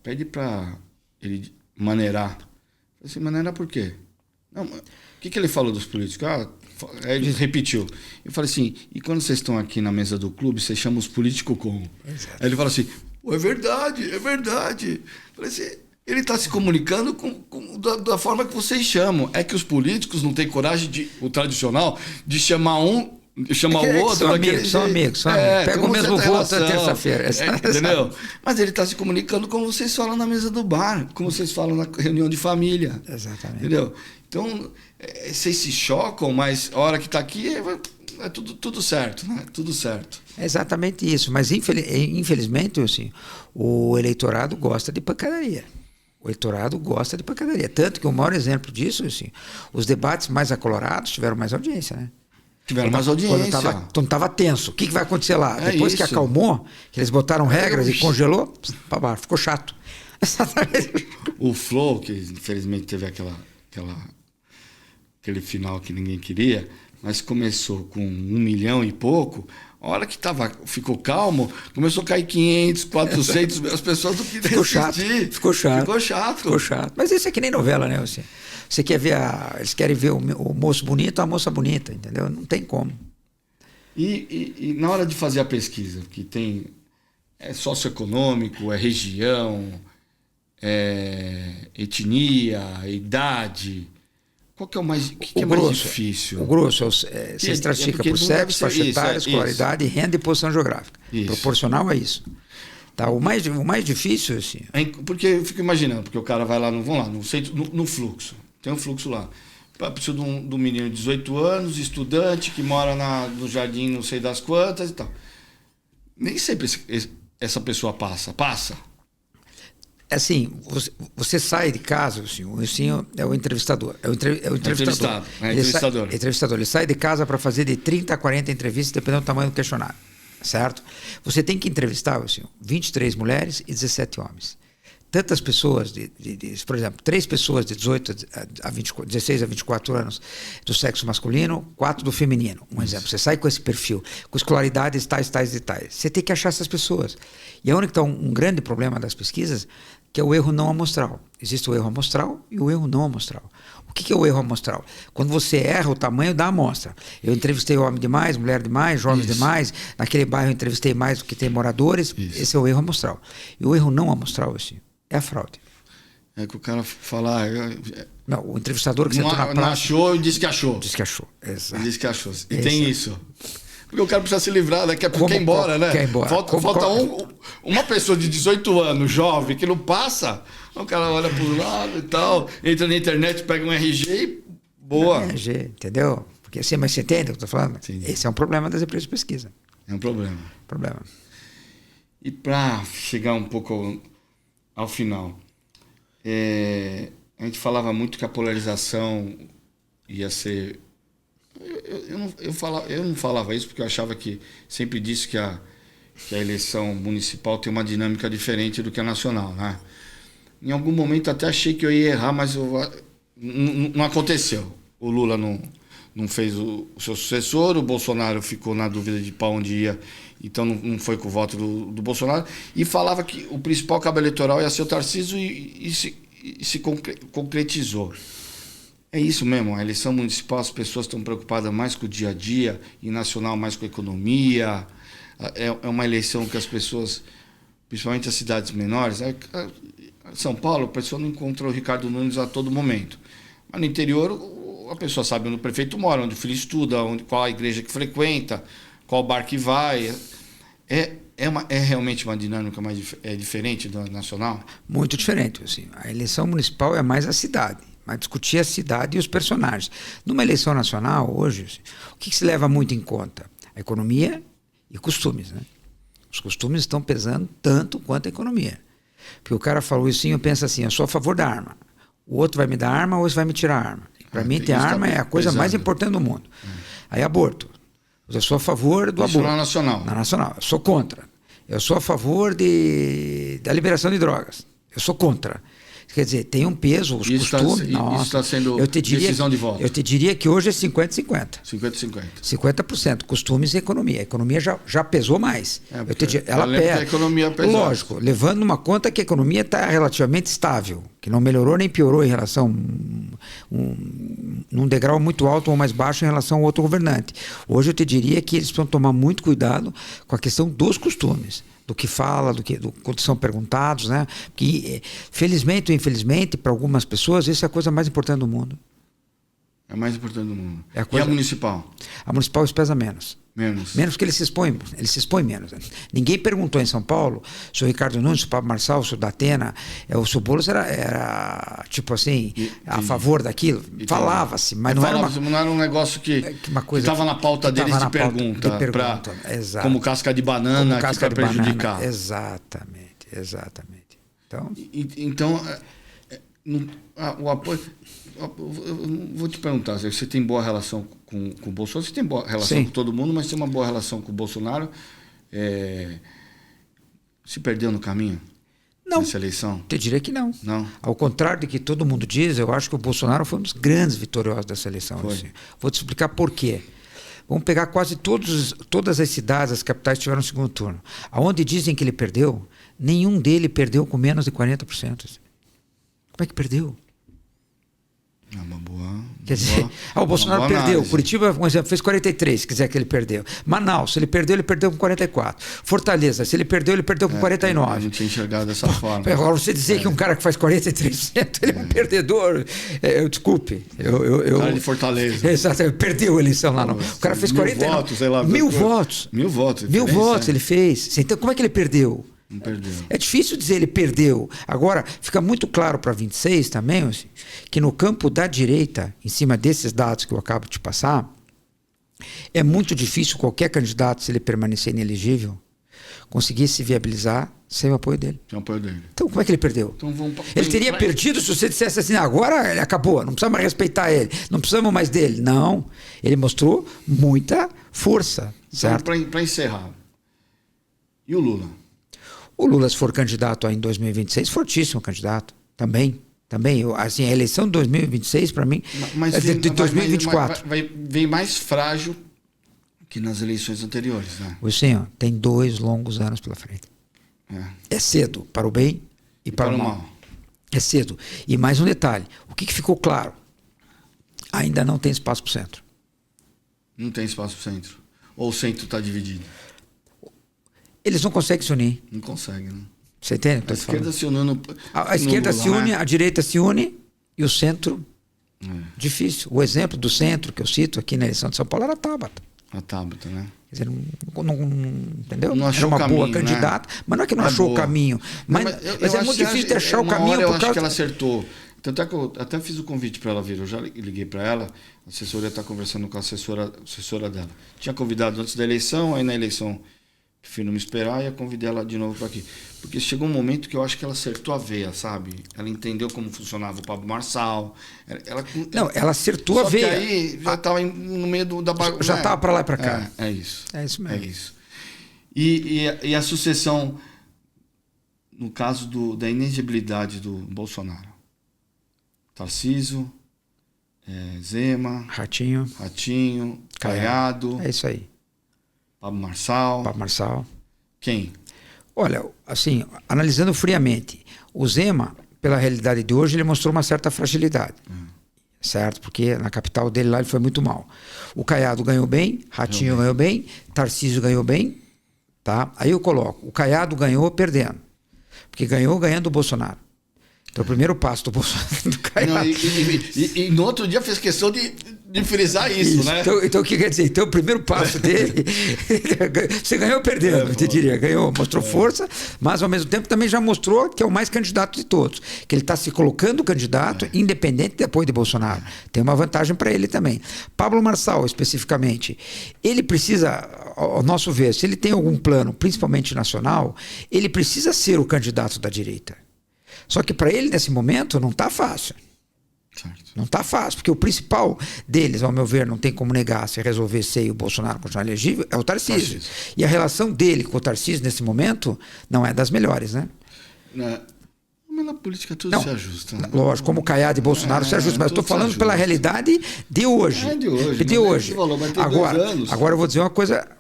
pede para ele maneirar. Eu falei assim, maneirar por quê? Não, o que ele falou dos políticos? Aí ele repetiu. Eu falei assim, e quando vocês estão aqui na mesa do clube, você chama os políticos como? Exato. Aí ele falou assim, é verdade, é verdade. Eu falei assim, ele está se comunicando da forma que vocês chamam. É que os políticos não têm coragem, o tradicional, de chamar um, chamar o outro. São amigos. Pega o mesmo voto na terça-feira. Entendeu? Mas ele está se comunicando como vocês falam na mesa do bar, como vocês falam na reunião de família. Exatamente. Entendeu? Então, vocês se chocam, mas a hora que está aqui é tudo certo, né? Tudo certo. É exatamente isso. Mas, infelizmente, assim, o eleitorado gosta de pancadaria. O eleitorado gosta de pancadaria. Tanto que o maior exemplo disso, assim, os debates mais acolorados tiveram mais audiência, né? Tiveram mais audiência. Quando estava tenso. O que vai acontecer lá? Depois que acalmou, que eles botaram regras e congelou, para baixo, ficou chato. O Flow, que infelizmente teve aquele final que ninguém queria, mas começou com 1 milhão e pouco, a hora que ficou calmo, começou a cair 500, 400, as pessoas não queriam assistir. Ficou chato. Mas isso é que nem novela, né? Você quer ver eles querem ver o moço bonito ou a moça bonita, entendeu? Não tem como. E na hora de fazer a pesquisa, que é socioeconômico, é região, etnia, idade... Qual que é o mais, mais difícil? O grosso você estratifica por sexo, faixa etária, escolaridade, renda e posição geográfica. Isso. Proporcional a isso. Tá, o mais difícil, assim... Porque eu fico imaginando, porque o cara vai lá, no fluxo. Tem um fluxo lá. Preciso de um menino de 18 anos, estudante, que mora no jardim não sei das quantas e tal. Nem sempre essa pessoa passa. Assim, você sai de casa, assim, o Ursinho é o entrevistador. É o entrevistador. Ele sai de casa para fazer de 30 a 40 entrevistas, dependendo do tamanho do questionário. Certo? Você tem que entrevistar, Ursinho, 23 mulheres e 17 homens. Tantas pessoas, por exemplo, 3 pessoas de 16 a 24 anos do sexo masculino, 4 do feminino. Um exemplo. Você sai com esse perfil, com escolaridades tais. Você tem que achar essas pessoas. E é onde está um grande problema das pesquisas, que é o erro não amostral. Existe o erro amostral e o erro não amostral. O que é o erro amostral? Quando você erra o tamanho da amostra. Eu entrevistei homem demais, mulher demais, jovens demais. Naquele bairro eu entrevistei mais do que tem moradores. Isso. Esse é o erro amostral. E o erro não amostral, assim, é a fraude. É que o cara falar... Não, o entrevistador que sentou na praça... Não achou e disse que achou. Exato. Ele disse que achou. E tem isso. Porque o cara precisa se livrar, daqui a pouco quer ir embora, né? Quer ir embora. Falta uma pessoa de 18 anos, jovem, que não passa, o cara olha pro lado e tal, entra na internet, pega um RG e boa. RG, entendeu? Porque assim, mas você entende o que eu tô falando? Sim. Esse é um problema das empresas de pesquisa. É um problema. E para chegar um pouco ao final, a gente falava muito que a polarização ia ser... Eu não falava isso porque eu achava que... Sempre disse que a eleição municipal tem uma dinâmica diferente do que a nacional, né? Em algum momento até achei que eu ia errar, mas não aconteceu. O Lula não fez o seu sucessor, o Bolsonaro ficou na dúvida de para onde ia, então não foi com o voto do Bolsonaro, e falava que o principal cabo eleitoral ia ser o Tarcísio e se concretizou. É isso mesmo, a eleição municipal, as pessoas estão preocupadas mais com o dia a dia, e nacional mais com a economia. É uma eleição que as pessoas, principalmente as cidades menores, São Paulo, a pessoa não encontra o Ricardo Nunes a todo momento. Mas no interior, a pessoa sabe onde o prefeito mora, onde o filho estuda, qual a igreja que frequenta, qual bar que vai. É realmente uma dinâmica mais diferente da nacional? Muito diferente. Assim. A eleição municipal é mais a cidade, mas discutir a cidade e os personagens. Numa eleição nacional, hoje, assim, o que se leva muito em conta? A economia e costumes. Né? Os costumes estão pesando tanto quanto a economia. Porque o cara falou isso, eu penso assim, eu sou a favor da arma. O outro vai me dar arma ou você vai me tirar a arma. Para mim, ter arma é a coisa mais importante do mundo. Aí aborto. Eu sou a favor do aborto. Na nacional. Na nacional. Eu sou contra. Eu sou a favor da liberação de drogas. Eu sou contra. Quer dizer, tem um peso, os costumes. Isso está sendo decisão de voto. Eu te diria que hoje é 50-50. 50-50. 50%. Costumes e economia. A economia já pesou mais. Ela pesa. A economia pesa. Lógico, levando numa conta que a economia está relativamente estável, que não melhorou nem piorou em relação num degrau muito alto ou mais baixo em relação ao outro governante. Hoje eu te diria que eles precisam tomar muito cuidado com a questão dos costumes. Do que fala, quando são perguntados, né? Que, felizmente ou infelizmente, para algumas pessoas, isso é a coisa mais importante do mundo. É a mais importante do mundo. E a municipal? A municipal pesa menos. Menos porque ele se expõe menos. Ninguém perguntou em São Paulo se o Ricardo Nunes, se o Pablo Marçal, se o Datena, se o Boulos era tipo assim, a favor daquilo. Falava-se, mas não era um negócio que estava na pauta deles de pergunta. Como casca de banana que vai prejudicar. Exatamente. Então o apoio... Vou te perguntar, você tem boa relação com o Bolsonaro? Você tem boa relação com todo mundo, mas tem uma boa relação com o Bolsonaro? Se perdeu no caminho? Não. Nessa eleição? Eu diria que não. Não. Ao contrário do que todo mundo diz, eu acho que o Bolsonaro foi um dos grandes vitoriosos dessa eleição. Assim. Vou te explicar por quê. Vamos pegar quase todas as cidades, as capitais que tiveram no segundo turno. Aonde dizem que ele perdeu, nenhum dele perdeu com menos de 40%. Como é que perdeu? É uma boa. Quer dizer, o Bolsonaro perdeu. Análise. Curitiba, por exemplo, fez 43, se quiser que ele perdeu. Manaus, se ele perdeu com 44. Fortaleza, se ele perdeu com 49. Eu não tinha enxergado dessa forma. Agora, você dizer que um cara que faz 43%, ele é um perdedor, desculpe. Cara de Fortaleza. Exato, perdeu a eleição lá. Não. O cara fez 49. Votos, sei lá. 1000 votos. 1000 votos. 1000 votos ele fez. Então, como é que ele perdeu? Não perdeu. É difícil dizer ele perdeu. Agora, fica muito claro para 26 também, assim, que no campo da direita, em cima desses dados que eu acabo de passar, é muito difícil qualquer candidato, se ele permanecer inelegível, conseguir se viabilizar sem o apoio dele. Sem o apoio dele. Então, como é que ele perdeu? Então, ele teria perdido se você dissesse assim, agora ele acabou, não precisamos mais respeitar ele, não precisamos mais dele. Não, ele mostrou muita força. Certo? Então, para encerrar, e o Lula? O Lula, se for candidato em 2026, fortíssimo candidato. Também. Assim, a eleição de 2026, para mim, é de 2024. Vem mais frágil que nas eleições anteriores, né? Sim, tem 2 longos anos pela frente. É cedo para o bem e para o mal. É cedo. E mais um detalhe. O que ficou claro? Ainda não tem espaço para o centro. Não tem espaço para o centro. Ou o centro está dividido? Eles não conseguem se unir. Não conseguem, né? Você entende? A esquerda se unindo. A esquerda se une, né? A direita se une e o centro. Difícil. O exemplo do centro que eu cito aqui na eleição de São Paulo era a Tabata. A Tabata, né? Quer dizer, entendeu? Não achou era uma caminho, boa candidata, né? Mas não é que não achou o caminho. Mas é muito difícil de achar o caminho. Eu acho que ela acertou. Tanto é que eu até fiz o convite para ela vir. Eu já liguei para ela. A assessoria está conversando com a assessora dela. Tinha convidado antes da eleição, aí na eleição prefiro não me esperar e eu convidei ela de novo para aqui. Porque chegou um momento que eu acho que ela acertou a veia, sabe? Ela entendeu como funcionava o Pablo Marçal. Ela acertou a veia. Só que aí já estava no meio da bagunça. Já estava para lá e para cá. É isso. É isso mesmo. É isso. E a sucessão, no caso da inegibilidade do Bolsonaro. Tarcísio, Zema, Ratinho, Caiado. É isso aí. Pablo Marçal. Quem? Olha, assim, analisando friamente, o Zema, pela realidade de hoje, ele mostrou uma certa fragilidade. Certo? Porque na capital dele lá ele foi muito mal. O Caiado ganhou bem, Ratinho ganhou bem, Tarcísio ganhou bem, tá? Aí eu coloco, o Caiado ganhou perdendo. Porque ganhando o Bolsonaro. Então, o primeiro passo do Bolsonaro do Caiado. E no outro dia fez questão de frisar isso, né? Então, o que quer dizer? Então, o primeiro passo dele, você ganhou perdendo, eu te diria. Ganhou, mostrou força, mas ao mesmo tempo também já mostrou que é o mais candidato de todos. Que ele está se colocando candidato, independente de apoio de Bolsonaro. Tem uma vantagem para ele também. Pablo Marçal, especificamente, ele precisa, ao nosso ver, se ele tem algum plano, principalmente nacional, ele precisa ser o candidato da direita. Só que para ele, nesse momento, não está fácil. Certo. Não está fácil, porque o principal deles, ao meu ver, não tem como negar, se resolver ser e o Bolsonaro continuar elegível, é o Tarcísio. E a relação dele com o Tarcísio, nesse momento, não é das melhores, né? Mas na política tudo se ajusta. Né? Lógico, como Caiado e Bolsonaro se ajustam, mas eu estou falando pela realidade de hoje. De hoje. De hoje. Falou, vai ter agora eu vou dizer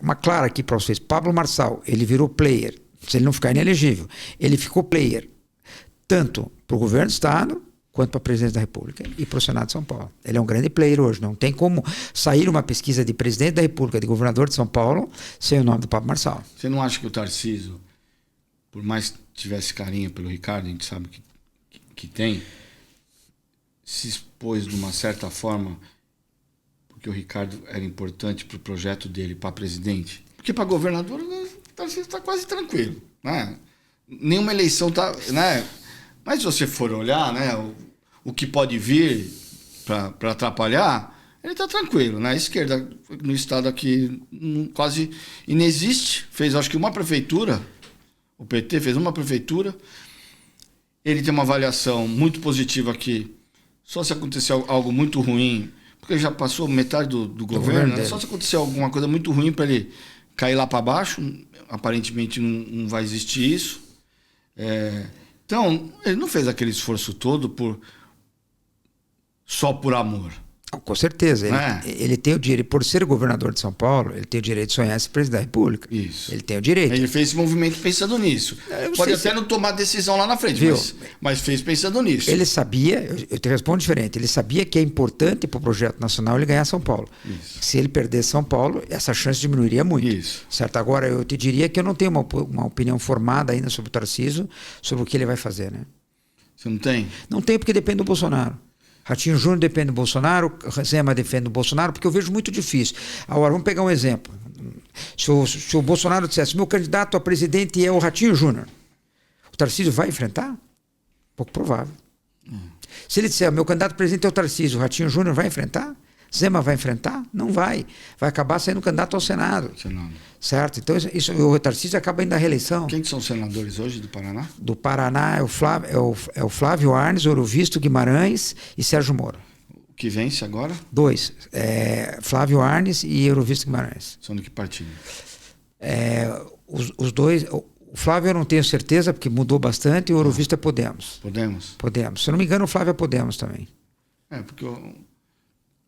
uma clara aqui para vocês. Pablo Marçal, ele virou player, se ele não ficar inelegível. Ele ficou player, tanto para o governo do Estado, quanto para a presidência da República e para o Senado de São Paulo. Ele é um grande player hoje. Não tem como sair uma pesquisa de presidente da República, de governador de São Paulo, sem o nome do Pablo Marçal. Você não acha que o Tarcísio, por mais que tivesse carinho pelo Ricardo, a gente sabe que tem, se expôs de uma certa forma, porque o Ricardo era importante para o projeto dele, para presidente? Porque para governador, o Tarcísio está quase tranquilo. Né? Nenhuma eleição está... Né? Mas se você for olhar, né, o que pode vir para atrapalhar, ele está tranquilo. Né? A esquerda no estado aqui quase inexiste. Fez, acho que, uma prefeitura. O PT fez uma prefeitura. Ele tem uma avaliação muito positiva aqui. Só se acontecer algo muito ruim, porque já passou metade do governo, né? Só se acontecer alguma coisa muito ruim para ele cair lá para baixo. Aparentemente não vai existir isso. Então, ele não fez aquele esforço todo só por amor. Com certeza. Ele tem o direito, por ser governador de São Paulo, ele tem o direito de sonhar ser presidente da República. Isso. Ele tem o direito. Ele fez esse movimento pensando nisso. Pode até não tomar decisão lá na frente, mas fez pensando nisso. Ele sabia, eu te respondo diferente, ele sabia que é importante para o projeto nacional ele ganhar São Paulo. Isso. Se ele perder São Paulo, essa chance diminuiria muito. Isso. Certo? Agora, eu te diria que eu não tenho uma opinião formada ainda sobre o Tarcísio, sobre o que ele vai fazer, né? Você não tem? Não tem, porque depende do Bolsonaro. Ratinho Júnior depende do Bolsonaro, Zema defende do Bolsonaro, porque eu vejo muito difícil. Agora, vamos pegar um exemplo. Se o Bolsonaro dissesse, meu candidato a presidente é o Ratinho Júnior, o Tarcísio vai enfrentar? Pouco provável. Se ele disser, meu candidato a presidente é o Tarcísio, o Ratinho Júnior vai enfrentar? Zema vai enfrentar? Não vai. Vai acabar sendo candidato ao Senado. Certo? Então, o Tarcísio acaba indo à reeleição. Quem são os senadores hoje do Paraná? Do Paraná é o Flávio Arnes, Orovisto Guimarães e Sérgio Moro. O que vence agora? 2. Flávio Arnes e Orovisto Guimarães. São do que partido? Os dois... O Flávio eu não tenho certeza, porque mudou bastante, e o Orovisto é Podemos. Podemos. Se eu não me engano, o Flávio é Podemos também. Porque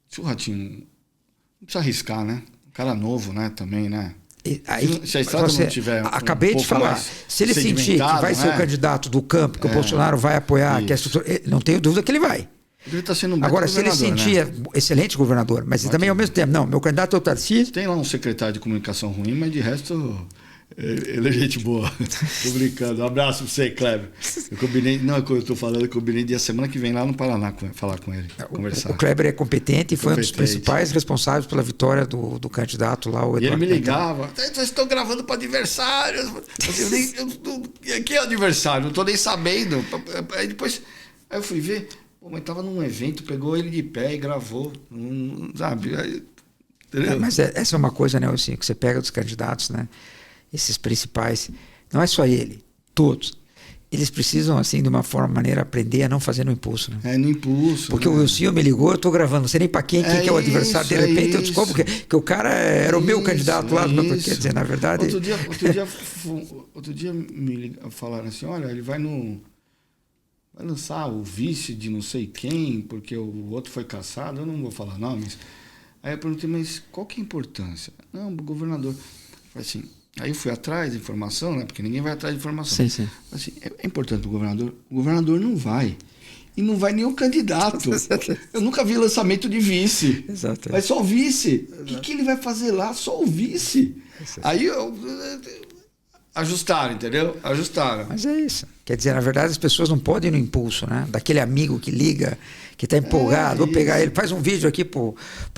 se o Ratinho... Não precisa arriscar, né? Um cara novo, né? Também, né? Se a estrada não tiver acabei de falar, se ele sentir que vai ser o candidato do campo, que o Bolsonaro vai apoiar, que a estrutura, não tenho dúvida que ele vai. Ele tá sendo um agora, se ele sentir, excelente governador, mas também ao mesmo tempo, não, meu candidato é o Tarcísio. Tem lá um secretário de comunicação ruim, mas de resto, ele é gente boa. Tô brincando. Um abraço pra você, Kleber. Eu combinei, eu combinei de a semana que vem lá no Paraná falar com ele, conversar. O Kleber é competente e foi um dos principais responsáveis pela vitória do candidato lá, o Eduardo. E ele me ligava, vocês estão gravando para adversários. Quem é o adversário? Não estou nem sabendo. Aí depois, eu fui ver, mas estava num evento, pegou ele de pé e gravou. Sabe? Mas essa é uma coisa, né, assim, que você pega dos candidatos, né? Esses principais, não é só ele, todos. Eles precisam, assim, de uma maneira, aprender a não fazer no impulso. Né? No impulso. Porque o Wilson me ligou, eu estou gravando, não sei nem para quem é o adversário, de repente eu descubro que o cara era o meu candidato lá. Quer dizer, na verdade... Outro dia me falaram assim, olha, ele vai lançar o vice de não sei quem, porque o outro foi caçado, eu não vou falar nomes. Aí eu perguntei, mas qual que é a importância? Não, o governador. Eu falei assim... Aí eu fui atrás de informação, né? Porque ninguém vai atrás de informação. Sim. Assim, é importante o governador não vai. E não vai nem o candidato. Eu nunca vi lançamento de vice. Exato. Vai só o vice. O que ele vai fazer lá? Só o vice. Exato. Aí ajustaram, entendeu? Ajustaram. Mas é isso. Quer dizer, na verdade, as pessoas não podem ir no impulso, né? Daquele amigo que liga, que está empolgado, vou pegar ele, faz um vídeo aqui pro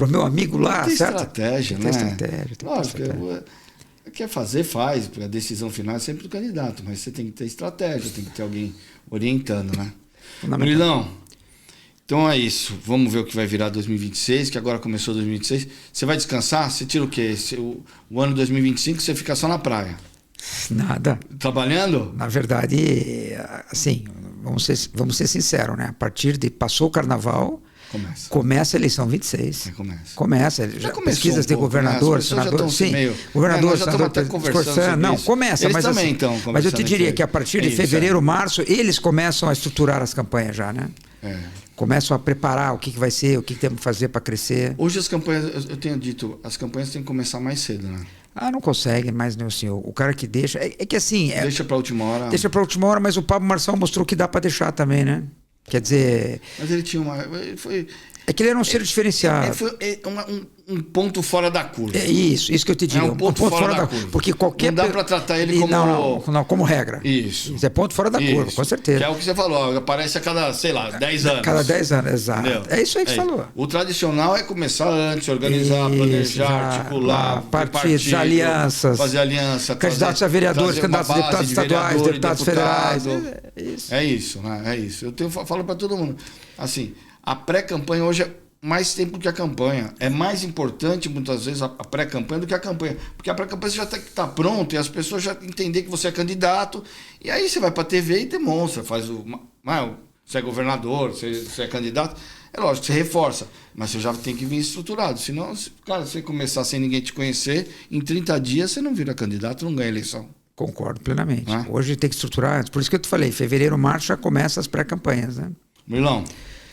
meu amigo lá, tem certo? Estratégia, tem né? Estratégia. Lógico, quer fazer, faz. A decisão final é sempre do candidato, mas você tem que ter estratégia, tem que ter alguém orientando, né? Murilão, então é isso. Vamos ver o que vai virar 2026, que agora começou 2026. Você vai descansar? Você tira o quê? O ano 2025 você fica só na praia? Nada. Trabalhando? Na verdade, assim, vamos ser sinceros, né? A partir de passou o carnaval, Começa a eleição 26. Começa. Já pesquisas de governador, senador. Sim, governador, senador, conversando. Não, começa. Eles mas também assim, estão mas eu te diria que a partir de fevereiro, março, eles começam a estruturar as campanhas já, né? Começam a preparar o que vai ser, o que temos que fazer para crescer. Hoje as campanhas, eu tenho dito, as campanhas têm que começar mais cedo, né? Não consegue mais, né, senhor? O cara que deixa... É que assim... Deixa para a última hora. Deixa para a última hora, mas o Pablo Marçal mostrou que dá para deixar também, né? Quer dizer... Mas ele tinha uma... É que ele era um ser diferenciado. Foi um ponto fora da curva. Isso que eu te digo. É um ponto fora da curva. Porque qualquer... Não dá para tratar ele como... Não, como regra. Isso. É ponto fora da curva, com certeza. Que é o que você falou, aparece a cada, 10 anos. Cada 10 anos, exato. Entendeu? É isso aí que você falou. O tradicional é começar antes, organizar, planejar, articular, partidos, alianças. Fazer aliança. Candidatos a vereadores, candidatos a deputados estaduais, deputados federais. É isso, né? É isso. Eu falo para todo mundo. Assim, a pré-campanha hoje é mais tempo que a campanha. É mais importante, muitas vezes, a pré-campanha do que a campanha. Porque a pré-campanha você já tem que estar pronto e as pessoas já entender que você é candidato. E aí você vai para a TV e demonstra. Você é governador, você é candidato. É lógico que você reforça. Mas você já tem que vir estruturado. Senão, cara, se você começar sem ninguém te conhecer, em 30 dias você não vira candidato, não ganha eleição. Concordo plenamente. Hoje tem que estruturar antes. Por isso que eu te falei, fevereiro, março já começa as pré-campanhas, né? Milão,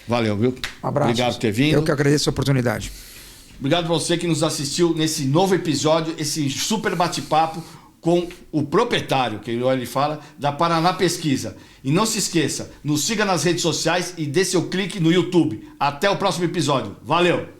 valeu, viu? Um abraço. Obrigado por ter vindo. Eu que agradeço a oportunidade. Obrigado a você que nos assistiu nesse novo episódio, esse super bate-papo com o proprietário, que ele fala, da Paraná Pesquisa. E não se esqueça, nos siga nas redes sociais e dê seu clique no YouTube. Até o próximo episódio. Valeu!